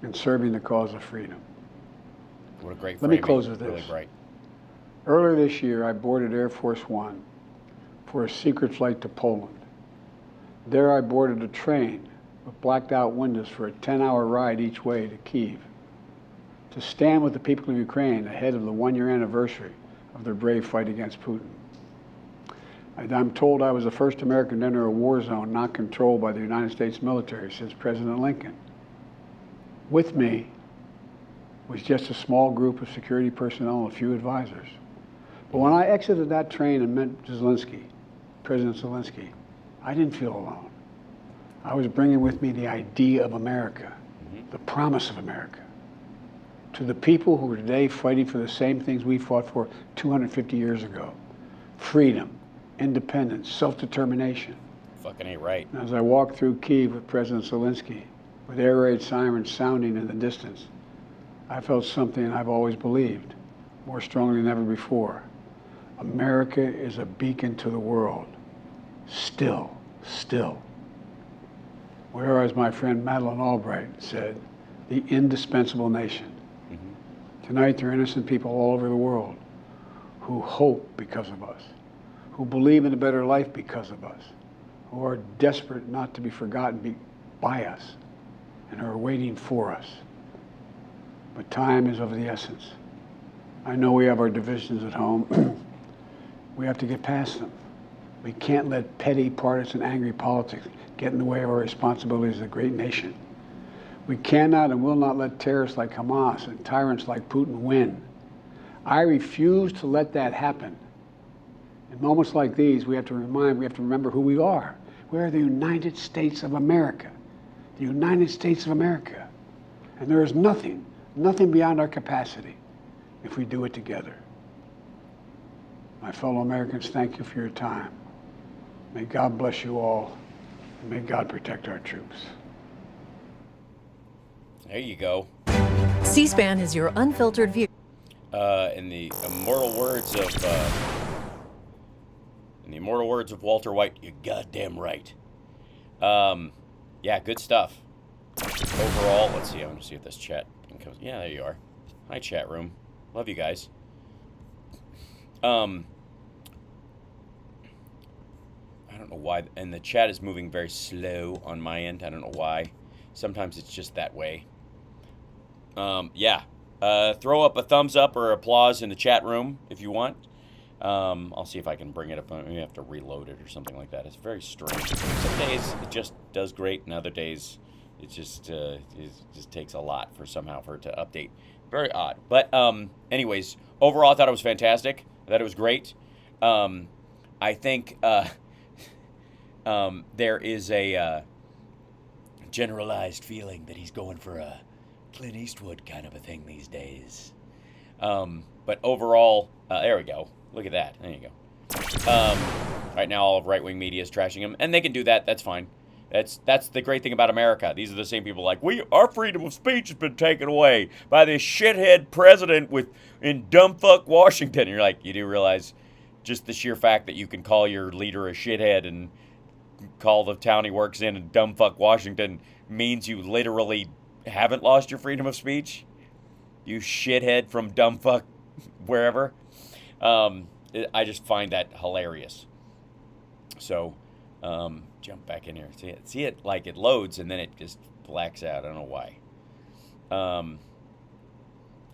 and serving the cause of freedom. What a great Let me framing. close with Really this. bright. Earlier this year, I boarded Air Force One for a secret flight to Poland. There I boarded a train with blacked out windows for a 10-hour ride each way to Kyiv, to stand with the people of Ukraine ahead of the one-year anniversary of their brave fight against Putin. I'm told I was the first American to enter a war zone not controlled by the United States military since President Lincoln. With me was just a small group of security personnel and a few advisors. But when I exited that train and met Zelensky, President Zelensky, I didn't feel alone. I was bringing with me the idea of America, the promise of America, to the people who are today fighting for the same things we fought for 250 years ago: freedom, independence, self-determination. Fucking ain't right. And as I walked through Kyiv with President Zelensky, with air raid sirens sounding in the distance, I felt something I've always believed, more strongly than ever before. America is a beacon to the world. Still. Where, as my friend Madeleine Albright said, the indispensable nation. Tonight, there are innocent people all over the world who hope because of us, who believe in a better life because of us, who are desperate not to be forgotten by us, and are waiting for us. But time is of the essence. I know we have our divisions at home. We have to get past them. We can't let petty, partisan, angry politics get in the way of our responsibilities as a great nation. We cannot and will not let terrorists like Hamas and tyrants like Putin win. I refuse to let that happen. In moments like these, we have to remember who we are. We are the United States of America. The United States of America. And there is nothing beyond our capacity if we do it together. My fellow Americans, thank you for your time. May God bless you all, and may God protect our troops. There you go. C-SPAN is your unfiltered view. In the immortal words of Walter White, you're goddamn right. Yeah, good stuff. Overall, let's see. I want to see if this chat comes. Yeah, there you are. Hi, chat room. Love you guys. I don't know why, and the chat is moving very slow on my end. I don't know why. Sometimes it's just that way. Yeah. Throw up a thumbs up or applause in the chat room if you want. I'll see if I can bring it up. We have to reload it or something like that. It's very strange. Some days it just does great, and other days it just takes a lot for it to update. Very odd. But anyways, overall, I thought it was fantastic. I thought it was great. I think there is a generalized feeling that he's going for a Clint Eastwood kind of a thing these days. But overall, there we go. Look at that. There you go. Right now, all of right-wing media is trashing him, and they can do that. That's fine. That's the great thing about America. These are the same people like, our freedom of speech has been taken away by this shithead president in dumbfuck Washington. And you're like, you do realize just the sheer fact that you can call your leader a shithead and call the town he works in dumbfuck Washington means you literally haven't lost your freedom of speech? You shithead from dumbfuck wherever. I just find that hilarious. So, jump back in here. See it like it loads and then it just blacks out. I don't know why.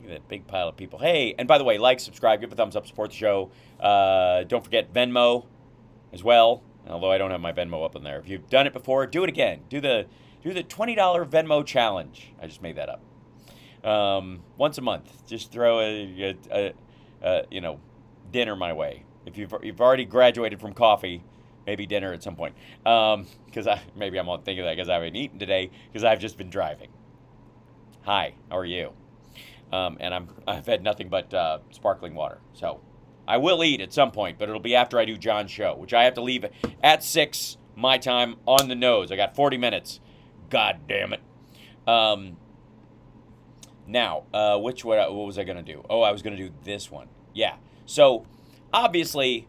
Look at that big pile of people. Hey, and by the way, like, subscribe, give a thumbs up, support the show. Don't forget Venmo as well. Although I don't have my Venmo up in there. If you've done it before, do it again. Do the $20 Venmo challenge. I just made that up. Once a month, just throw a dinner my way. If you've already graduated from coffee, maybe dinner at some point. Because maybe I'm not thinking that because I haven't eaten today because I've just been driving. Hi, how are you? And I've had nothing but sparkling water. So I will eat at some point, but it'll be after I do John's show, which I have to leave at 6 my time on the nose. I got 40 minutes. God damn it. Now, what was I going to do? Oh, I was going to do this one. Yeah. So, obviously,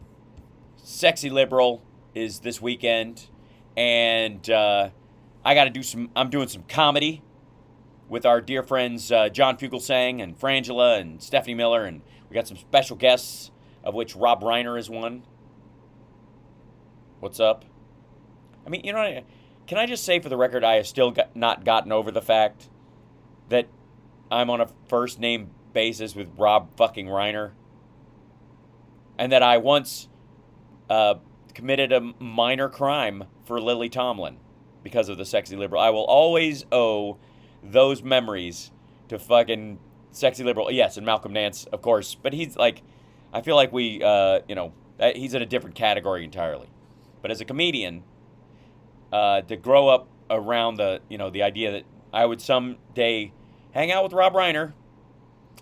Sexy Liberal is this weekend, and I'm doing some comedy with our dear friends John Fugelsang and Frangela and Stephanie Miller, and we got some special guests, of which Rob Reiner is one. What's up? I mean, you know, can I just say for the record, I have still not gotten over the fact that I'm on a first name basis with Rob fucking Reiner, and that I once committed a minor crime for Lily Tomlin because of the Sexy Liberal. I will always owe those memories to fucking Sexy Liberal. Yes, and Malcolm Nance, of course, but he's like, I feel like we, he's in a different category entirely. But as a comedian, to grow up around the idea that I would someday hang out with Rob Reiner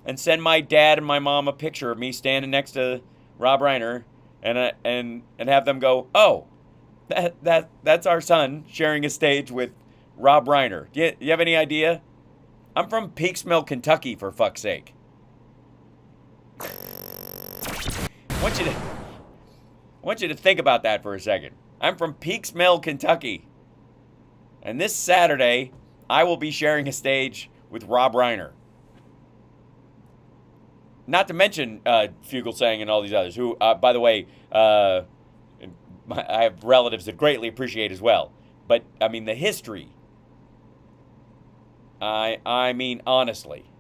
and send my dad and my mom a picture of me standing next to Rob Reiner and have them go, oh, that's our son sharing a stage with Rob Reiner. Do you have any idea? I'm from Peaksmill, Kentucky, for fuck's sake. I want you to think about that for a second. I'm from Peaksmill, Kentucky. And this Saturday, I will be sharing a stage with Rob Reiner. Not to mention Fugelsang and all these others, who, by the way, I have relatives that greatly appreciate as well. But, I mean, the history, I mean, honestly,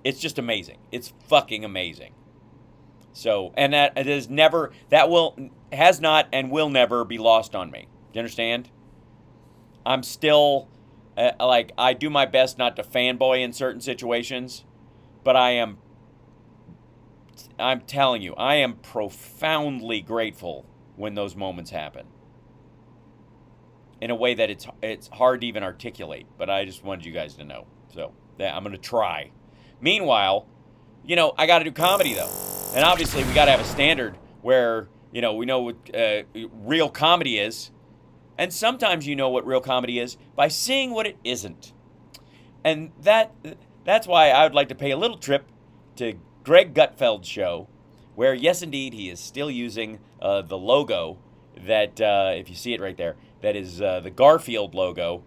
it's just amazing. It's fucking amazing. So, and that has not and will never be lost on me. Do you understand? I'm still, I do my best not to fanboy in certain situations, but I'm telling you, I am profoundly grateful when those moments happen. In a way that it's hard to even articulate, but I just wanted you guys to know. So, yeah, I'm going to try. Meanwhile, I got to do comedy, though. And obviously, we got to have a standard where, we know what real comedy is. And sometimes you know what real comedy is by seeing what it isn't. And that's why I would like to pay a little trip to Greg Gutfeld's show, where, yes, indeed, he is still using the logo that, if you see it right there, that is the Garfield logo,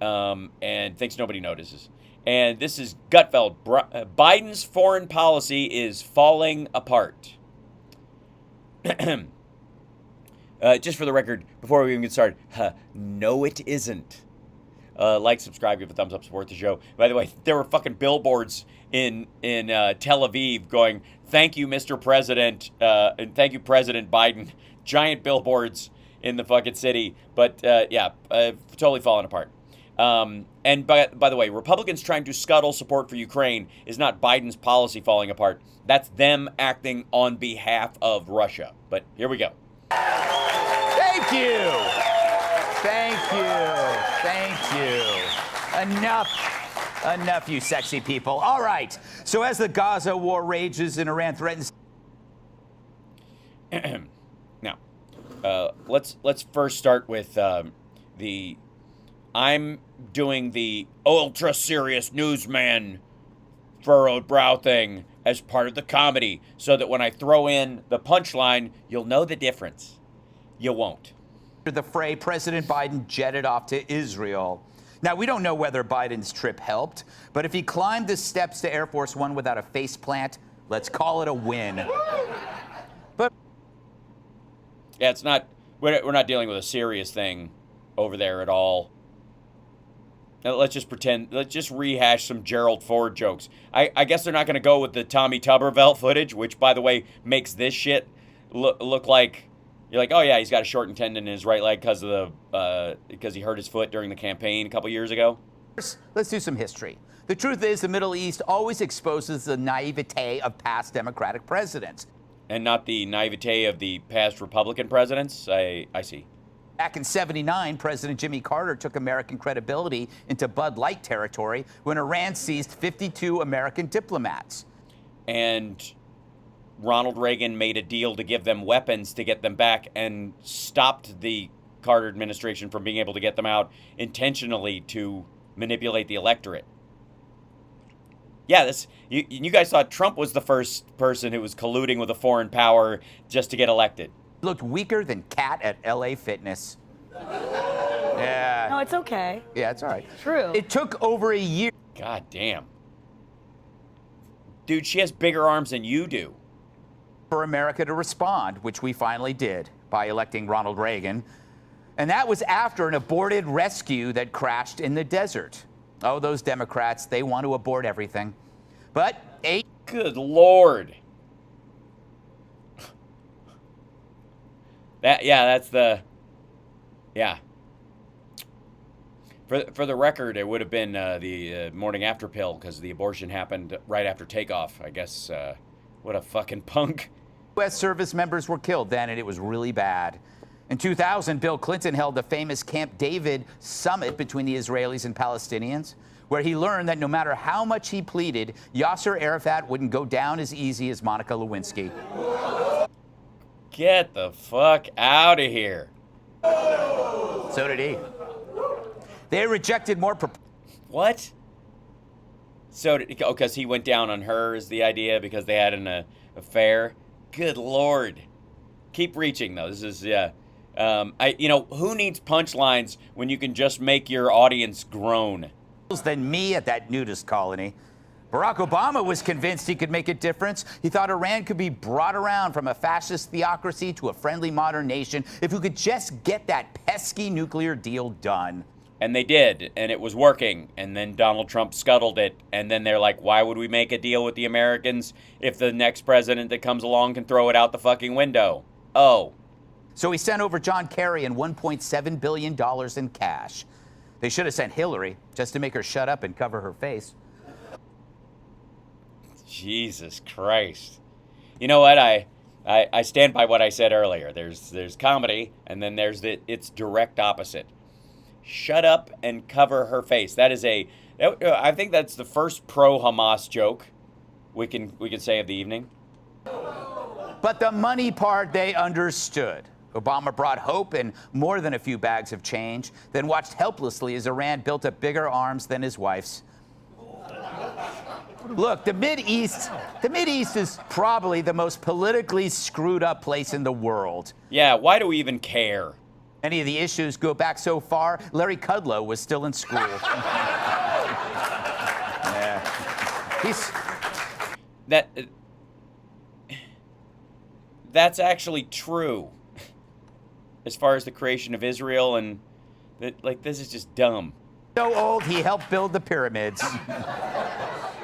and thinks nobody notices. And this is Gutfeld. Biden's foreign policy is falling apart. Just for the record, before we even get started, no, it isn't. Like, subscribe, give a thumbs up, support the show. By the way, there were fucking billboards in Tel Aviv going, "Thank you, Mr. President," and "Thank you, President Biden." Giant billboards in the fucking city, but totally falling apart. And by the way, Republicans trying to scuttle support for Ukraine is not Biden's policy falling apart. That's them acting on behalf of Russia. But here we go. Thank you. Thank you. Thank you. Enough, you sexy people. All right. So as the Gaza war rages and Iran threatens... Now, let's first start with I'm doing the ultra serious newsman furrowed brow thing as part of the comedy, so that when I throw in the punchline, you'll know the difference. You won't. The fray, President Biden jetted off to Israel. Now, we don't know whether Biden's trip helped, but if he climbed the steps to Air Force One without a faceplant, let's call it a win. But yeah, it's not. We're not dealing with a serious thing over there at all. Now, let's just pretend. Let's just rehash some Gerald Ford jokes. I guess they're not going to go with the Tommy Tuberville footage, which, by the way, makes this shit look like you're like, oh yeah, he's got a shortened tendon in his right leg because he hurt his foot during the campaign a couple years ago. Let's do some history. The truth is, the Middle East always exposes the naivete of past Democratic presidents. And not the naivete of the past Republican presidents? I see. Back in '79, President Jimmy Carter took American credibility into Bud Light territory when Iran seized 52 American diplomats. And Ronald Reagan made a deal to give them weapons to get them back and stopped the Carter administration from being able to get them out intentionally to manipulate the electorate. Yeah, you guys thought Trump was the first person who was colluding with a foreign power just to get elected. Looked weaker than Cat at LA Fitness. Yeah. No, it's okay. Yeah, it's all right. True. It took over a year. God damn. Dude, she has bigger arms than you do. For America to respond, which we finally did by electing Ronald Reagan. And that was after an aborted rescue that crashed in the desert. Oh, those Democrats, they want to abort everything. But Good Lord. That's the... Yeah. For the record, it would have been the morning after pill because the abortion happened right after takeoff. I guess, what a fucking punk. U.S. service members were killed then, and it was really bad. In 2000, Bill Clinton held the famous Camp David summit between the Israelis and Palestinians, where he learned that no matter how much he pleaded, Yasser Arafat wouldn't go down as easy as Monica Lewinsky. Get the fuck out of here. So did he. They rejected more. What? So, because he went down on her is the idea because they had an affair? Good Lord. Keep reaching, though. This is, yeah. Who needs punchlines when you can just make your audience groan? Than me at that nudist colony. Barack Obama was convinced he could make a difference. He thought Iran could be brought around from a fascist theocracy to a friendly modern nation if we could just get that pesky nuclear deal done. And they did, and it was working. And then Donald Trump scuttled it. And then they're like, why would we make a deal with the Americans if the next president that comes along can throw it out the fucking window? Oh. So he sent over John Kerry and $1.7 billion in cash. They should have sent Hillary just to make her shut up and cover her face. Jesus Christ. You know what? I stand by what I said earlier. There's comedy, and then there's its direct opposite. Shut up and cover her face. I think that's the first pro-Hamas joke we can say of the evening. But the money part they understood. Obama brought hope and more than a few bags of change, then watched helplessly as Iran built up bigger arms than his wife's. Look, the Mideast is probably the most politically screwed up place in the world. Yeah, why do we even care? Any of the issues go back so far, Larry Kudlow was still in school. Yeah. That's actually true. As far as the creation of Israel and this is just dumb. So old, he helped build the pyramids.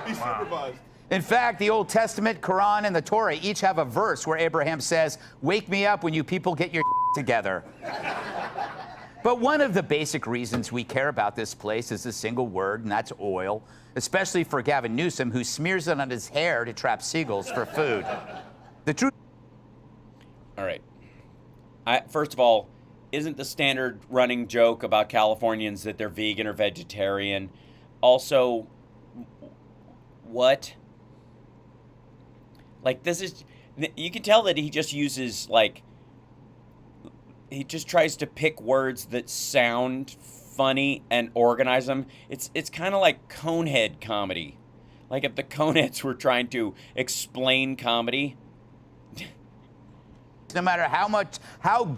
He supervised. In fact, the Old Testament, Quran, and the Torah each have a verse where Abraham says, "Wake me up when you people get your together." But one of the basic reasons we care about this place is a single word, and that's oil, especially for Gavin Newsom, who smears it on his hair to trap seagulls for food. The truth. All right. First of all, isn't the standard running joke about Californians that they're vegan or vegetarian? Also, what? This is... You can tell that he just uses, he just tries to pick words that sound funny and organize them. It's kind of like Conehead comedy. Like if the Coneheads were trying to explain comedy. No matter how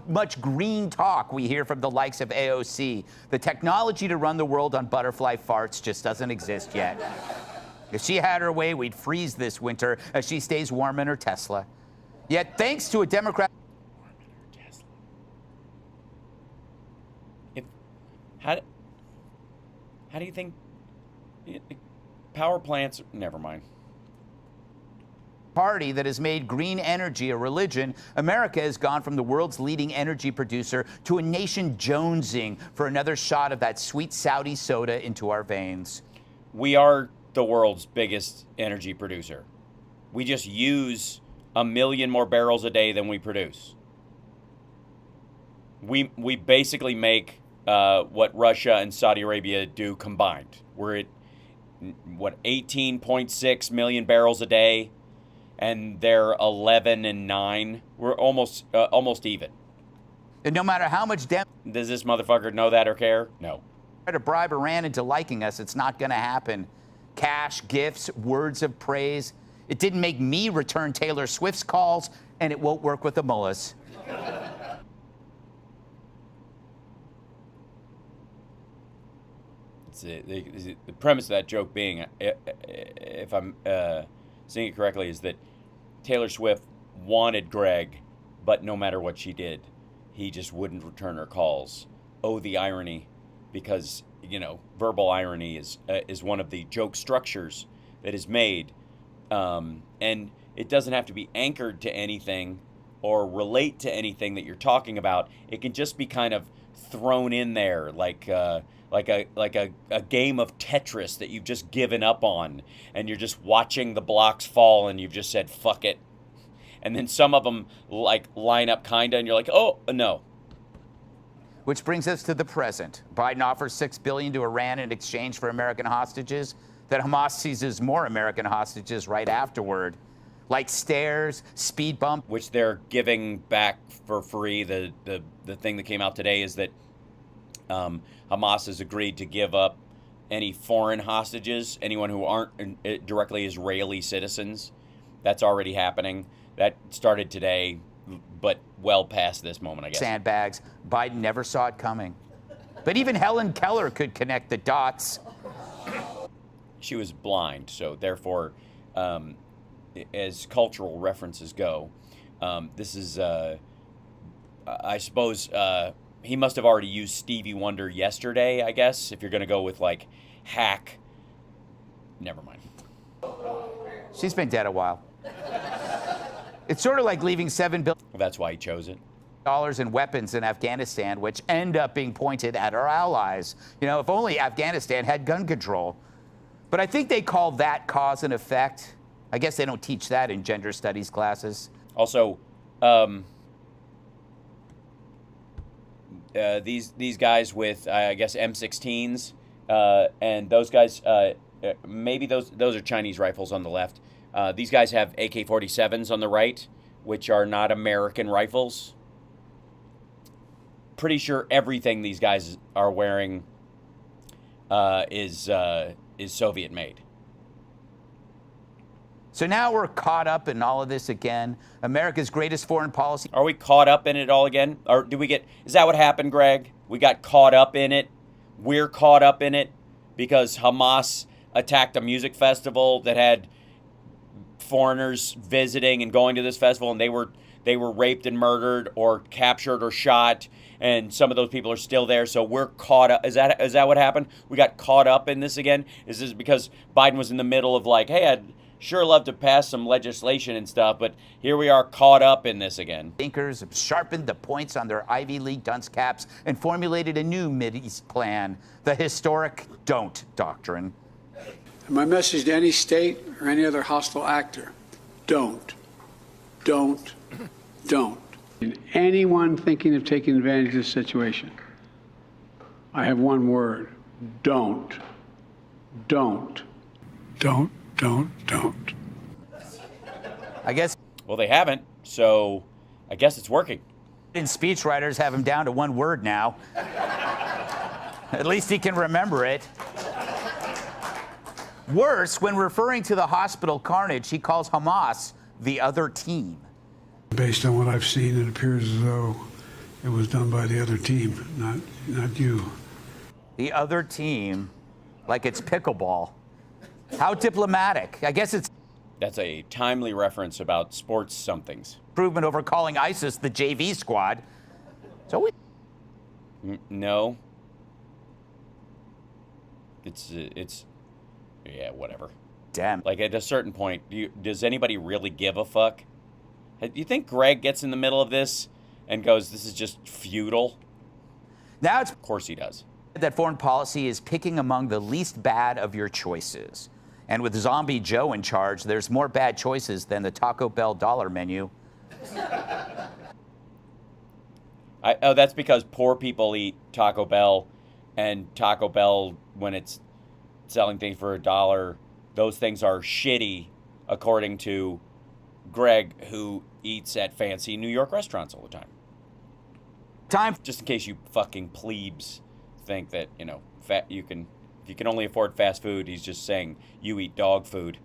much green talk we hear from the likes of AOC, the technology to run the world on butterfly farts just doesn't exist yet. If she had her way, we'd freeze this winter as she stays warm in her Tesla. Yet, thanks to a Democrat... How do you think power plants... Never mind. Party that has made green energy a religion, America has gone from the world's leading energy producer to a nation jonesing for another shot of that sweet Saudi soda into our veins. We are the world's biggest energy producer. We just use 1 million more barrels a day than we produce. We basically make what Russia and Saudi Arabia do combined. We're at, 18.6 million barrels a day, and they're 11 and 9. We're almost even. And no matter how much does this motherfucker know that or care? No. Try to bribe Iran into liking us, it's not going to happen. Cash, gifts, words of praise. It didn't make me return Taylor Swift's calls, and it won't work with the mullahs. the premise of that joke being, if I'm seeing it correctly, is that Taylor Swift wanted Greg, but no matter what she did, he just wouldn't return her calls. Oh, the irony, because verbal irony is one of the joke structures that is made, and it doesn't have to be anchored to anything or relate to anything that you're talking about. It can just be kind of thrown in there, like a game of Tetris that you've just given up on, and you're just watching the blocks fall, and you've just said fuck it, and then some of them line up kinda, and you're like, oh no. Which brings us to the present. Biden offers $6 billion to Iran in exchange for American hostages. That Hamas seizes more American hostages right afterward, like stairs, speed bump, which they're giving back for free. The thing that came out today is that Hamas has agreed to give up any foreign hostages, anyone who aren't directly Israeli citizens. That's already happening. That started today, but well past this moment, I guess. Sandbags. Biden never saw it coming. But even Helen Keller could connect the dots. She was blind, so therefore, as cultural references go, this is, I suppose, he must have already used Stevie Wonder yesterday, I guess, if you're going to go with, hack. Never mind. She's been dead a while. It's sort of like leaving $7 billion. Well, that's why he chose it. In weapons in Afghanistan, which end up being pointed at our allies. If only Afghanistan had gun control. But I think they call that cause and effect. I guess they don't teach that in gender studies classes. Also, these guys with, I guess, M16s, and those guys, maybe those are Chinese rifles on the left. These guys have AK-47s on the right, which are not American rifles. Pretty sure everything these guys are wearing is Soviet made. So now we're caught up in all of this again. America's greatest foreign policy. Are we caught up in it all again? Or is that what happened, Greg? We got caught up in it. We're caught up in it because Hamas attacked a music festival that had foreigners visiting and going to this festival, and they were raped and murdered or captured or shot, and some of those people are still there. So we're caught up. Is that what happened? We got caught up in this again? Is this because Biden was in the middle of hey, I'd sure love to pass some legislation and stuff, but here we are caught up in this again. Thinkers have sharpened the points on their Ivy League dunce caps and formulated a new Mideast plan, the historic Don't Doctrine. And my message to any state or any other hostile actor, don't. And anyone thinking of taking advantage of this situation, I have one word, don't. I guess. Well, they haven't, so I guess it's working. And speechwriters have him down to one word now. At least he can remember it. Worse, when referring to the hospital carnage, he calls Hamas the other team. Based on what I've seen, it appears as though it was done by the other team, not you. The other team, like it's pickleball. How diplomatic. I guess it's... That's a timely reference about sports somethings. Improvement over calling ISIS the JV squad. So we... No. It's... Yeah, whatever. Damn. At a certain point, does anybody really give a fuck? Do you think Greg gets in the middle of this and goes, this is just futile? Now it's... Of course he does. That foreign policy is picking among the least bad of your choices. And with Zombie Joe in charge, there's more bad choices than the Taco Bell dollar menu. That's because poor people eat Taco Bell, and Taco Bell, when it's selling things for $1, those things are shitty, according to Greg, who eats at fancy New York restaurants all the time. Just in case you fucking plebes think that, if you can only afford fast food, he's just saying you eat dog food.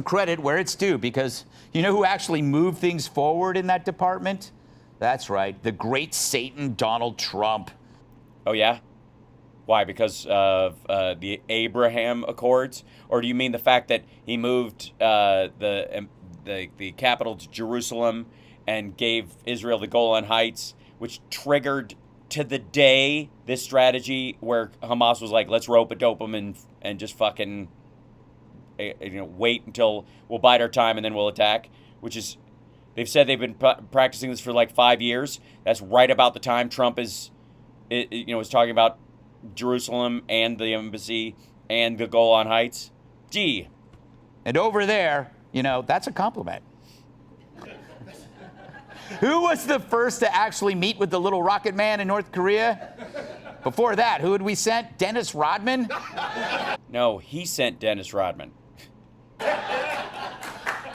Credit where it's due, because you know who actually moved things forward in that department? That's right, the great Satan Donald Trump. Oh, yeah? Why? Because of the Abraham Accords, or do you mean the fact that he moved the capital to Jerusalem and gave Israel the Golan Heights, which triggered to the day this strategy where Hamas was like, let's rope-a-dope them and just fucking wait until we'll bide our time and then we'll attack, which is, they've said they've been practicing this for like 5 years. That's right about the time Trump is talking about Jerusalem and the embassy and the Golan Heights. Gee. And over there, that's a compliment. Who was the first to actually meet with the little rocket man in North Korea? Before that, who had we sent? Dennis Rodman? No, he sent Dennis Rodman.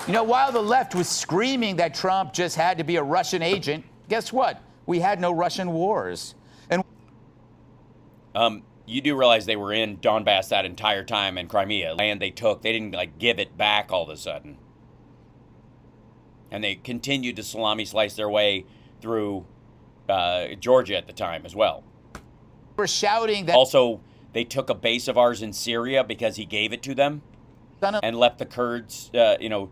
While the left was screaming that Trump just had to be a Russian agent, guess what? We had no Russian wars. And you do realize they were in Donbass that entire time, and Crimea, land they took. They didn't give it back all of a sudden. And they continued to salami slice their way through Georgia at the time as well. We're shouting that. Also, they took a base of ours in Syria because he gave it to them and left the Kurds, to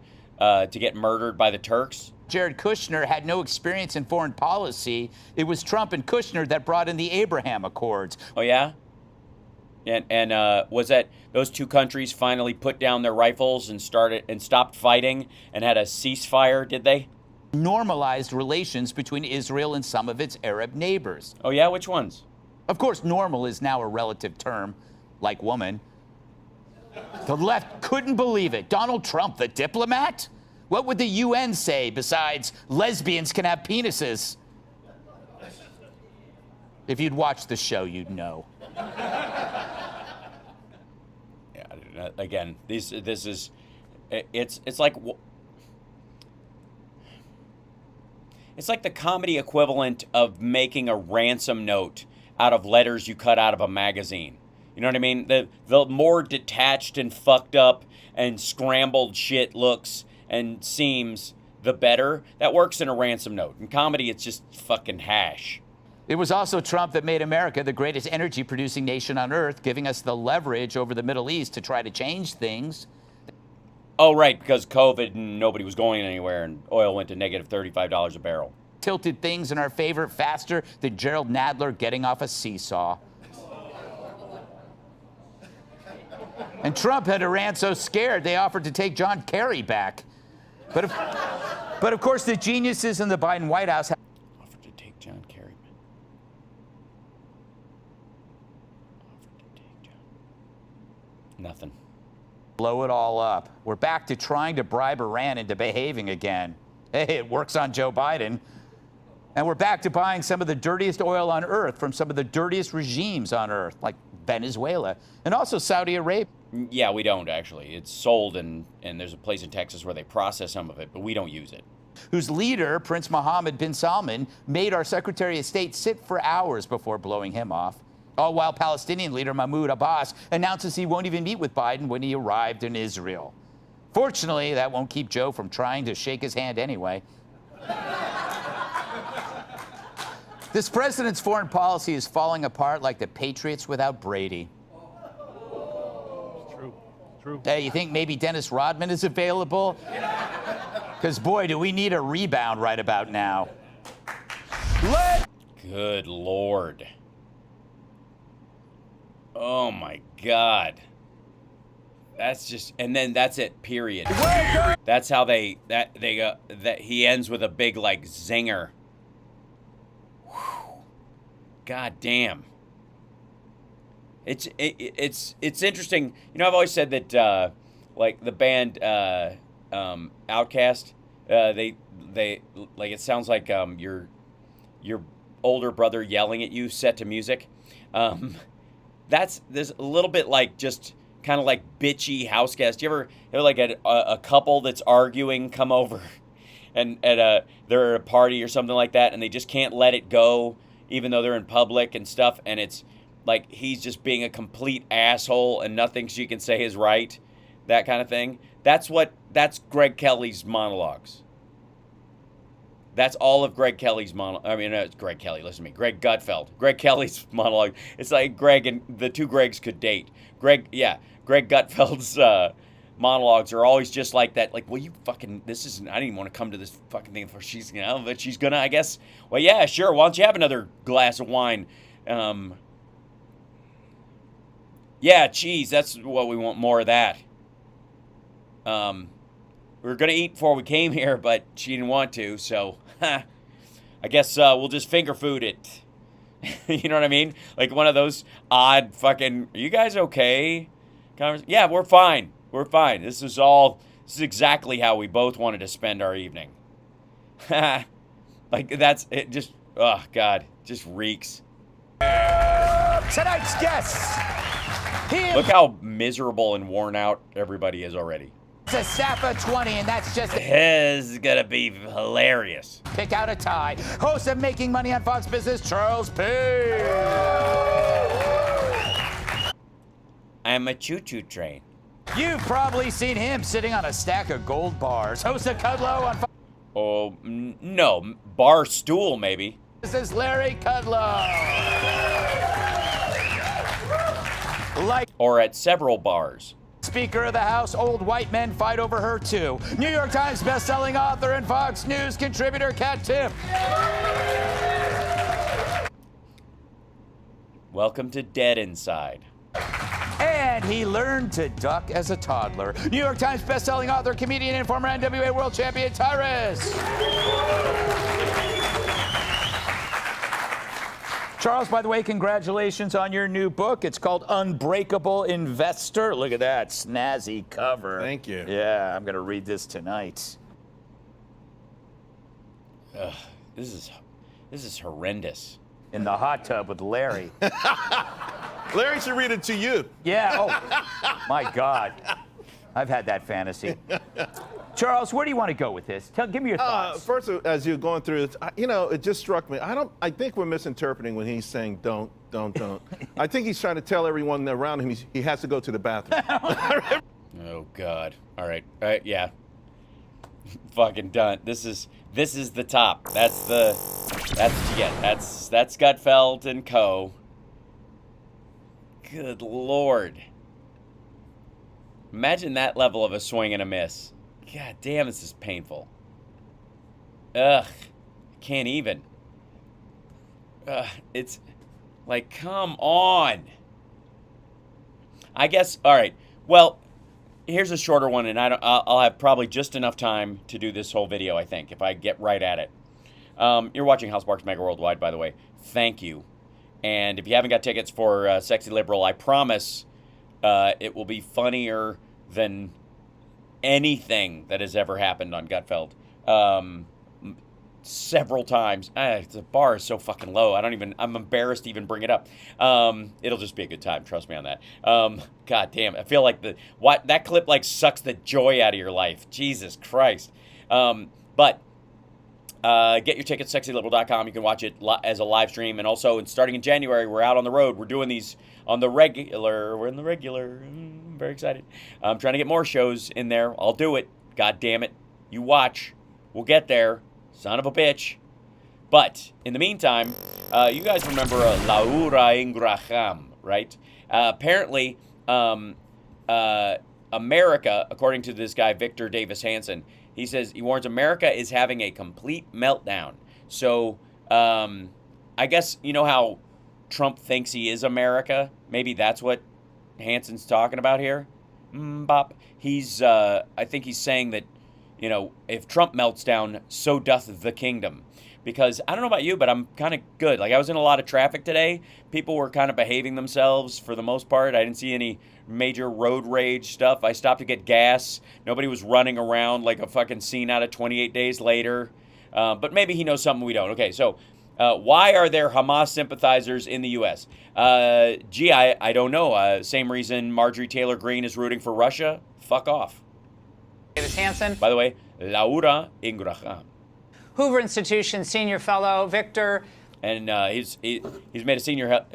get murdered by the Turks. Jared Kushner had no experience in foreign policy. It was Trump and Kushner that brought in the Abraham Accords. Oh, yeah? And was that those two countries finally put down their rifles and stopped fighting and had a ceasefire, did they? Normalized relations between Israel and some of its Arab neighbors. Oh, yeah? Which ones? Of course, normal is now a relative term, like woman. The left couldn't believe it. Donald Trump, the diplomat? What would the UN say besides lesbians can have penises? If you'd watched the show, you'd know. Yeah, again, this is, it's like the comedy equivalent of making a ransom note out of letters you cut out of a magazine. You know what I mean? The more detached and fucked up and scrambled shit looks and seems, the better. That works in a ransom note. In comedy, it's just fucking hash. It was also Trump that made America the greatest energy-producing nation on earth, giving us the leverage over the Middle East to try to change things. Oh, right, because COVID and nobody was going anywhere and oil went to negative $35 a barrel. Tilted things in our favor faster than Gerald Nadler getting off a seesaw. And Trump had Iran so scared they offered to take John Kerry back. But of course, the geniuses in the Biden White House offered to take John Kerry. Nothing. Blow it all up. We're back to trying to bribe Iran into behaving again. Hey, it works on Joe Biden. And we're back to buying some of the dirtiest oil on earth from some of the dirtiest regimes on earth, like Venezuela and also Saudi Arabia. Yeah, we don't actually. It's sold, and there's a place in Texas where they process some of it, but we don't use it. Whose leader, Prince Mohammed bin Salman, made our Secretary of State sit for hours before blowing him off. All while Palestinian leader Mahmoud Abbas announces he won't even meet with Biden when he arrived in Israel. Fortunately, that won't keep Joe from trying to shake his hand anyway. This president's foreign policy is falling apart like the Patriots without Brady. True. Hey, you think maybe Dennis Rodman is available? Because, boy, do we need a rebound right about now. Good Lord. Oh, my God. That's just, and then that's it, period. That's how that he ends with a big, like, zinger. Whew. God damn. It's interesting. You know, I've always said that like the band Outkast, they like, it sounds like your older brother yelling at you set to music. There's a little bit like just kind of like bitchy house guest. You ever like a couple that's arguing come over and they're at a party or something like that, and they just can't let it go even though they're in public and stuff, and it's like he's just being a complete asshole and nothing she can say is right, that kind of thing. That's Greg Kelly's monologues. That's all of Greg Kelly's monologue. I mean, it's Greg Kelly. Listen to me. Greg Gutfeld. Greg Kelly's monologue. It's like Greg and the two Gregs could date. Greg Gutfeld's monologues are always just like that. Like, well, you fucking, this isn't, I didn't even want to come to this fucking thing before she's, but she's gonna, I guess, well, yeah, sure. Why don't you have another glass of wine? Yeah, cheese. That's what we want, more of that. We were gonna eat before we came here, but she didn't want to, so I guess we'll just finger food it. You know what I mean? Like one of those odd fucking, are you guys okay? Yeah, we're fine. We're fine. This is exactly how we both wanted to spend our evening. Like that's it. Just, oh God, just reeks. Tonight's guests. Look how miserable and worn out everybody is already. It's a Sapa 20, and that's just This is gonna be hilarious. pick out a tie. Host of Making Money on Fox Business, Charles P. I'm a choo-choo train. You've probably seen him sitting on a stack of gold bars. Host of Kudlow on Fox Oh, no. Bar stool, maybe. Business, Larry Kudlow. Like Or at several bars. Speaker of the House, old white men fight over her too. New York Times best-selling author and Fox News contributor, Kat Tiff. Welcome to Dead Inside. And he learned to duck as a toddler. New York Times best-selling author, comedian, and former NWA world champion, Tyrus. Charles, by the way, congratulations on your new book. It's called Unbreakable Investor. Look at that snazzy cover. Thank you. Yeah, I'm going to read this tonight. Ugh, this is horrendous. In the hot tub with Larry. Larry should read it to you. Yeah, oh, my God. I've had that fantasy. Charles, where do you want to go with this? Give me your thoughts. First, as you're going through this, it just struck me. I think we're misinterpreting when he's saying don't. I think he's trying to tell everyone around him he has to go to the bathroom. Oh God. All right. Yeah. Fucking done. This is the top. That's what you get. That's Gutfeld and Co. Good Lord. Imagine that level of a swing and a miss. God damn, this is painful. Ugh. I can't even. It's like, come on. I guess, all right. Well, here's a shorter one, and I'll have probably just enough time to do this whole video, I think, if I get right at it. You're watching House Sparks Megaworldwide, by the way. Thank you. And if you haven't got tickets for Sexy Liberal, I promise it will be funnier than anything that has ever happened on Gutfeld. Several times. The bar is so fucking low. I'm embarrassed to even bring it up. It'll just be a good time. Trust me on that. God damn. I feel like that clip like sucks the joy out of your life. Jesus Christ. But get your tickets, sexyliberal.com. You can watch it as a live stream. And also, starting in January, we're out on the road. We're doing these on the regular. We're in the regular. I'm very excited. I'm trying to get more shows in there. I'll do it. God damn it. You watch. We'll get there. Son of a bitch. But, in the meantime, you guys remember Laura Ingraham, right? Apparently, America, according to this guy, Victor Davis Hanson, he says, he warns America is having a complete meltdown. So, I guess, you know how Trump thinks he is America? Maybe that's what Hanson's talking about here? Bop. I think he's saying that, if Trump melts down, so doth the kingdom. Because, I don't know about you, but I'm kind of good. Like, I was in a lot of traffic today. People were kind of behaving themselves for the most part. I didn't see any major road rage stuff. I stopped to get gas. Nobody was running around like a fucking scene out of 28 Days Later. But maybe he knows something we don't. Okay, so why are there Hamas sympathizers in the U.S.? I don't know. Same reason Marjorie Taylor Greene is rooting for Russia. Fuck off. Davis Hanson. By the way, Laura Ingraham. Hoover Institution senior fellow, Victor. And he's made a senior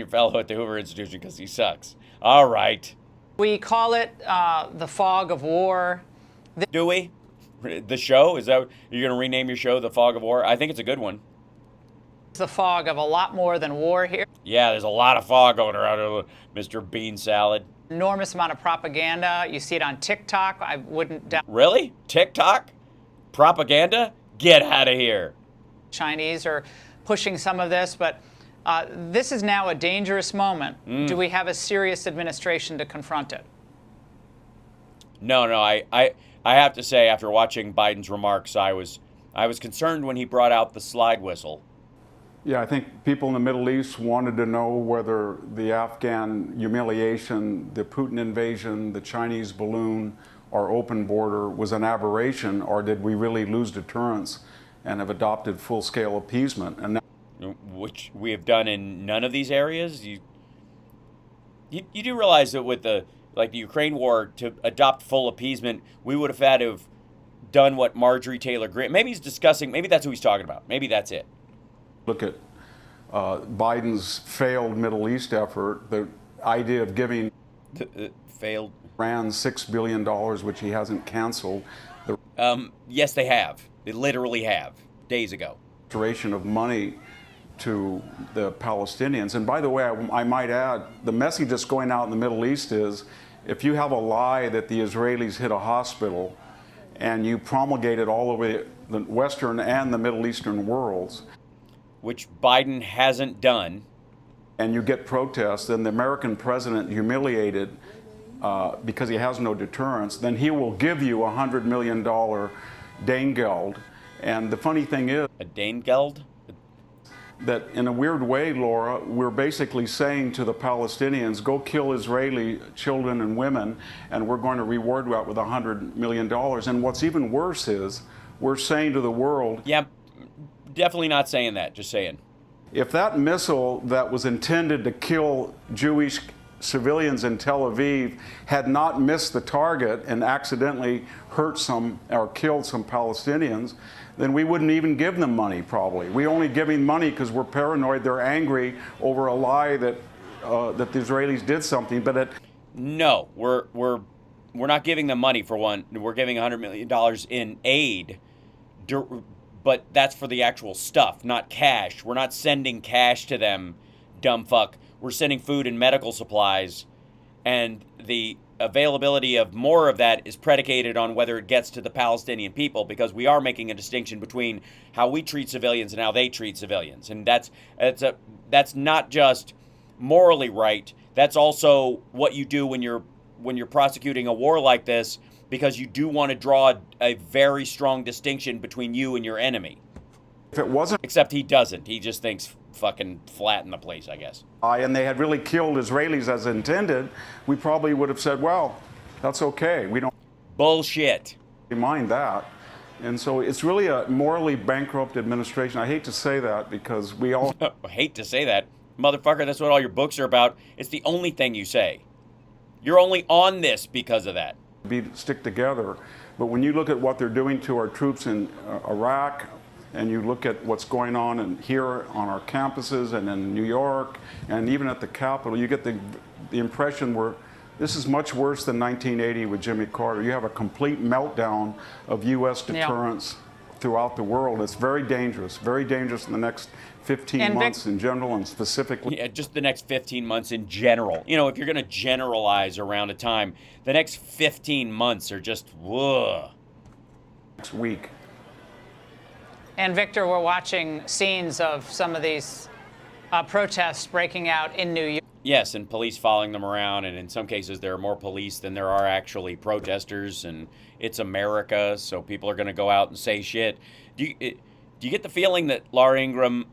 fellow at the Hoover Institution because he sucks. All right. We call it the fog of war. Do we? The show? Is that you're going to rename your show The Fog of War? I think it's a good one. The fog of a lot more than war here. Yeah, there's a lot of fog going around, Mr. Bean Salad. Enormous amount of propaganda. You see it on TikTok. I wouldn't doubt Really? TikTok? Propaganda? Get out of here. Chinese are pushing some of this, but this is now a dangerous moment. Do we have a serious administration to confront it? No, I have to say, after watching Biden's remarks, I was concerned when he brought out the slide whistle. Yeah, I think people in the Middle East wanted to know whether the Afghan humiliation, the Putin invasion, the Chinese balloon, our open border was an aberration, or did we really lose deterrence and have adopted full-scale appeasement? And now, which we have done in none of these areas. You do realize that with the Ukraine war, to adopt full appeasement, we would have had to have done what Marjorie Taylor Greene. Maybe he's discussing. Maybe that's who he's talking about. Maybe that's it. look at Biden's failed Middle East effort, the idea of giving failed Iran $6 billion, which he hasn't canceled. Yes, they have. They literally have, days ago. Restoration of money to the Palestinians. And by the way, I might add, the message that's going out in the Middle East is, if you have a lie that the Israelis hit a hospital and you promulgate it all over the Western and the Middle Eastern worlds, which Biden hasn't done, and you get protests, then the American president humiliated because he has no deterrence, then he will give you a $100 million Danegeld. And the funny thing is, a Danegeld? That in a weird way, Laura, we're basically saying to the Palestinians, go kill Israeli children and women, and we're going to reward you with $100 million. And what's even worse is, we're saying to the world... Yeah, definitely not saying that, just saying. If that missile that was intended to kill Jewish civilians in Tel Aviv had not missed the target and accidentally hurt some or killed some Palestinians, then we wouldn't even give them money, probably. We only giving money because we're paranoid, they're angry over a lie that that the Israelis did something, but No, we're not giving them money, for one. We're giving $100 million in aid, but that's for the actual stuff, not cash. We're not sending cash to them, dumb fuck. We're sending food and medical supplies, and the availability of more of that is predicated on whether it gets to the Palestinian people, because we are making a distinction between how we treat civilians and how they treat civilians. And that's not just morally right. That's also what you do when you're prosecuting a war like this, because you do want to draw a very strong distinction between you and your enemy. if it wasn't... Except he doesn't. He just thinks fucking flatten the place, I guess. And they had really killed Israelis as intended, we probably would have said, well, that's okay. We don't... Bullshit. Mind that. And so it's really a morally bankrupt administration. I hate to say that because we all... I hate to say that. Motherfucker, that's what all your books are about. It's the only thing you say. You're only on this because of that. Stick together. But when you look at what they're doing to our troops in Iraq, and you look at what's going on here on our campuses and in New York, and even at the Capitol, you get the impression this is much worse than 1980 with Jimmy Carter. You have a complete meltdown of U.S. deterrence throughout the world. It's very dangerous in the next 15 months in general and specifically. Yeah, just the next 15 months in general. You know, if you're going to generalize around a time, the next 15 months are just, whoa. Next week. And Victor, we're watching scenes of some of these protests breaking out in New York. Yes, and police following them around, and in some cases there are more police than there are actually protesters, and it's America, so people are going to go out and say shit. Do you get the feeling that Laura Ingraham,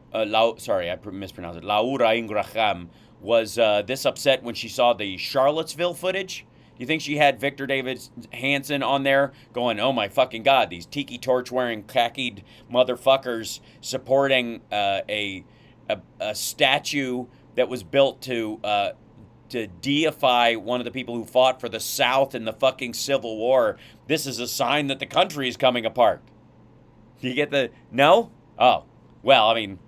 sorry, I mispronounced it, Laura Ingraham, was this upset when she saw the Charlottesville footage? Do you think she had Victor David Hansen on there going, oh my fucking God, these tiki torch wearing khakied motherfuckers supporting a statue that was built to deify one of the people who fought for the South in the fucking Civil War? This is a sign that the country is coming apart. Do you get the... No? Oh. Well, I mean,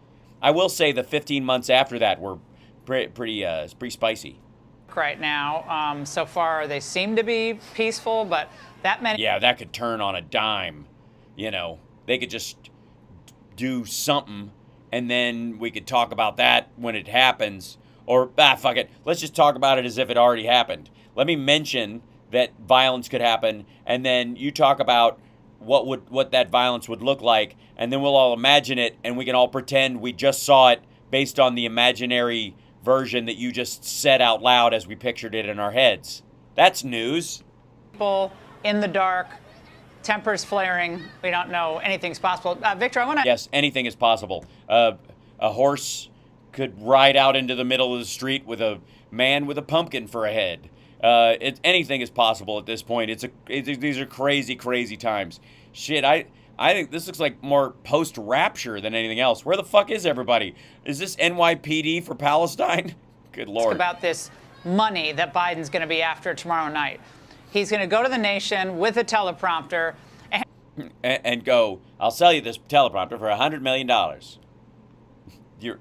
I will say the 15 months after that were pretty spicy. right now. So far, they seem to be peaceful, but that many. Yeah, that could turn on a dime. You know, they could just do something, and then we could talk about that when it happens. Or, fuck it. Let's just talk about it as if it already happened. Let me mention that violence could happen, and then you talk about what that violence would look like, and then we'll all imagine it, and we can all pretend we just saw it based on the imaginary version that you just said out loud as we pictured it in our heads. That's news. People in the dark, tempers flaring. We don't know anything's possible. Victor, I want to. Yes, anything is possible. A horse could ride out into the middle of the street with a man with a pumpkin for a head. Anything is possible at this point. These are crazy, crazy times. Shit, I think this looks like more post-rapture than anything else. Where the fuck is everybody? Is this NYPD for Palestine? Good Lord. About this money that Biden's going to be after tomorrow night. He's going to go to the nation with a teleprompter and go, I'll sell you this teleprompter for $100 million. Do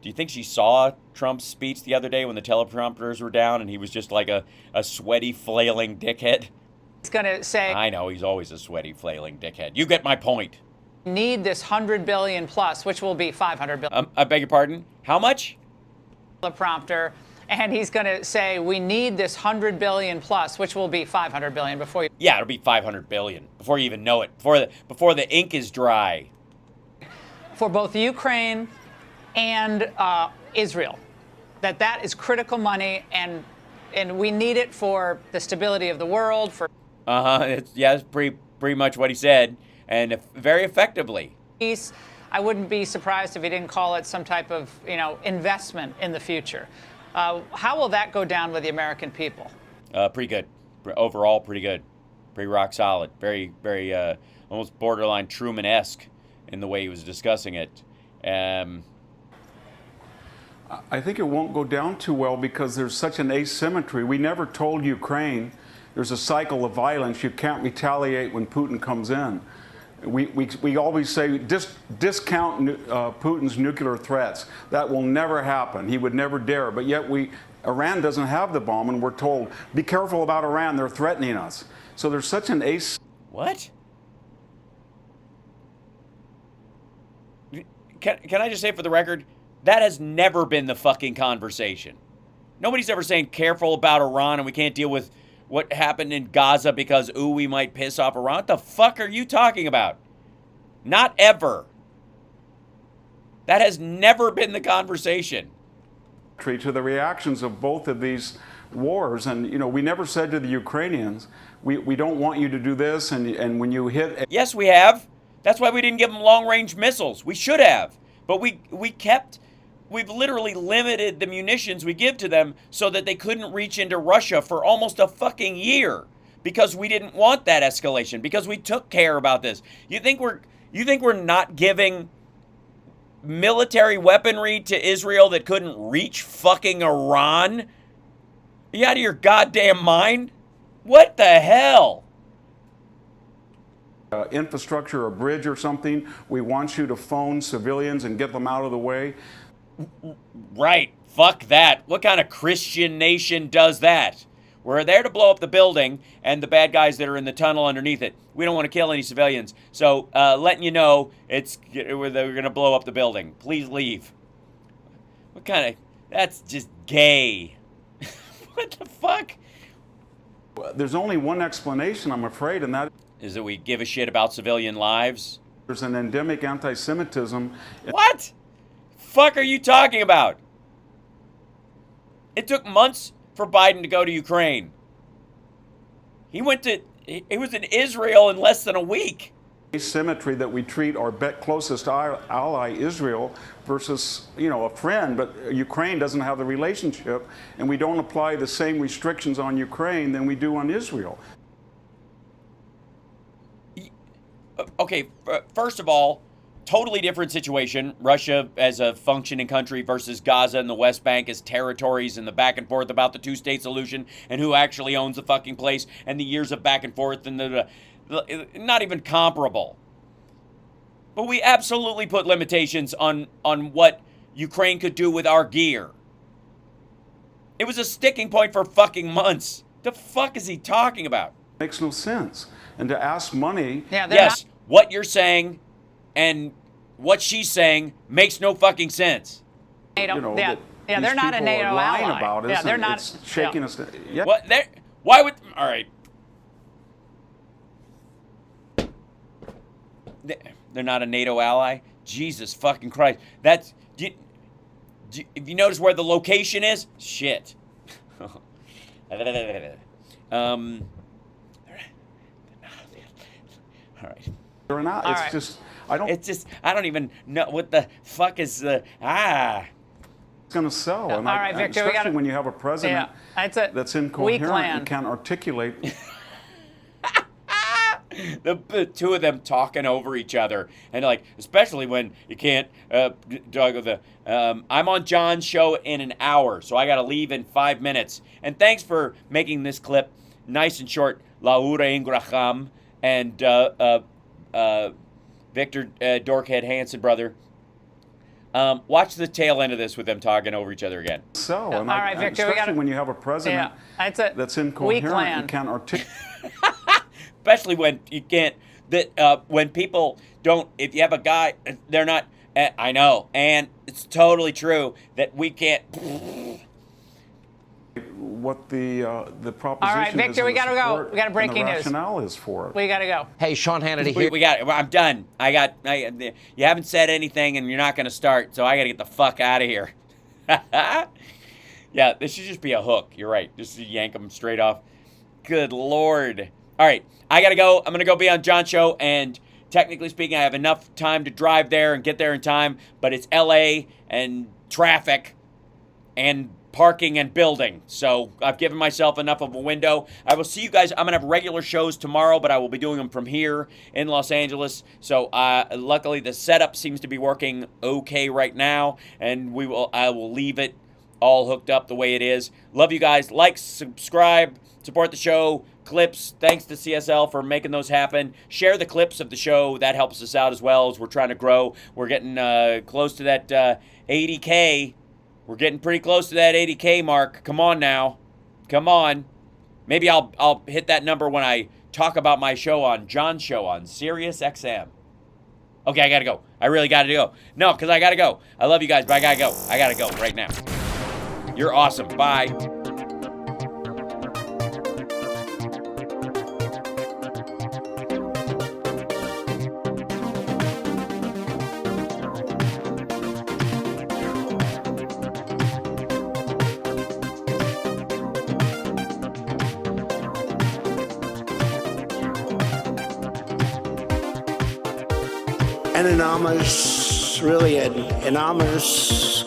you think she saw Trump's speech the other day when the teleprompters were down and he was just like a sweaty, flailing dickhead? He's going to say, I know, he's always a sweaty, flailing dickhead. You get my point. Need this 100 billion plus, which will be 500 billion. I beg your pardon? How much? Teleprompter. And he's going to say, we need this 100 billion plus, which will be 500 billion before you. Yeah, it'll be 500 billion before you even know it. Before the ink is dry. For both Ukraine and Israel, that is critical money, and we need it for the stability of the world. For It's pretty much what he said, and very effectively. Peace. I wouldn't be surprised if he didn't call it some type of investment in the future. How will that go down with the American people? Pretty good. Overall, pretty good. Pretty rock solid. Very, very almost borderline Truman-esque in the way he was discussing it. I think it won't go down too well because there's such an asymmetry. We never told Ukraine there's a cycle of violence. You can't retaliate when Putin comes in. We always say discount Putin's nuclear threats. That will never happen. He would never dare. But yet Iran doesn't have the bomb, and we're told, be careful about Iran. They're threatening us. So there's such an What? Can I just say for the record, that has never been the fucking conversation. Nobody's ever saying careful about Iran and we can't deal with what happened in Gaza because, ooh, we might piss off Iran. What the fuck are you talking about? Not ever. That has never been the conversation. To the reactions of both of these wars. And, we never said to the Ukrainians, we don't want you to do this. And when you hit... Yes, we have. That's why we didn't give them long-range missiles. We should have. But we've literally limited the munitions we give to them so that they couldn't reach into Russia for almost a fucking year because we didn't want that escalation, because we took care about this. You think we're not giving military weaponry to Israel that couldn't reach fucking Iran? Are you out of your goddamn mind? What the hell? Infrastructure, a bridge or something, we want you to phone civilians and get them out of the way. Right. Fuck that. What kind of Christian nation does that? We're there to blow up the building and the bad guys that are in the tunnel underneath it. We don't want to kill any civilians. So, letting you know, they're going to blow up the building. Please leave. What kind of... That's just gay. What the fuck? There's only one explanation, I'm afraid, and that is that we give a shit about civilian lives. There's an endemic anti-Semitism. What? Fuck are you talking about? It took months for Biden to go to Ukraine. He was in Israel in less than a week. Asymmetry that we treat our closest ally, Israel, versus, a friend, but Ukraine doesn't have the relationship, and we don't apply the same restrictions on Ukraine than we do on Israel. Okay, first of all, totally different situation. Russia as a functioning country versus Gaza and the West Bank as territories and the back and forth about the two-state solution and who actually owns the fucking place and the years of back and forth and not even comparable. But we absolutely put limitations on what Ukraine could do with our gear. It was a sticking point for fucking months. The fuck is he talking about? Makes no sense. And to ask money. Yeah, Yes, what you're saying and what she's saying makes no fucking sense. NATO, You know, yeah, that yeah, these they're not a people are NATO lying ally. about it, Yeah, they're and not. it's shaking yeah. us. Yeah. What? Why would? All right. They're not a NATO ally. Jesus fucking Christ. That's. If you notice where the location is, shit. All right. Or not. All It's right. just. I don't. It's just I don't even know what the fuck is the It's going to sell. And All right, Victor, we especially gotta- when you have a president That's a weak incoherent land. and can't articulate. the two of them talking over each other, and like especially when you can't talk with the I'm on John's show in an hour, so I got to leave in 5 minutes. And thanks for making this clip nice and short, Laura Ingraham and Victor Dorkhead Hansen, brother. Watch the tail end of this with them talking over each other again. So, All right, Victor, we especially gotta- when you have a president that's weak incoherent land. and can't articulate. Especially when you can't, when people don't, if you have a guy, they're not, I know, and it's totally true that we can't. What the proposition All right, Victor, is, and we the gotta go. support We got a breaking and the news. rationale is for it. We got to go. Hey, Sean Hannity We, here. we got. I'm done. You haven't said anything, and you're not going to start, so I got to get the fuck out of here. Yeah, this should just be a hook. You're right. Just yank them straight off. Good Lord. All right, I got to go. I'm going to go be on John's show, and technically speaking, I have enough time to drive there and get there in time, but it's LA and traffic and parking and building. So I've given myself enough of a window. I will see you guys. I'm going to have regular shows tomorrow, but I will be doing them from here in Los Angeles. So luckily the setup seems to be working okay right now, and I will leave it all hooked up the way it is. Love you guys. Like, subscribe, support the show. Clips, thanks to CSL for making those happen. Share the clips of the show. That helps us out as well as we're trying to grow. We're getting close to that 80K. We're getting pretty close to that 80K mark. Come on now. Come on. Maybe I'll hit that number when I talk about my show on John's show on Sirius XM. Okay, I got to go. I really got to go. No, because I got to go. I love you guys, but I got to go. I got to go right now. You're awesome. Bye. An anonymous, really an anonymous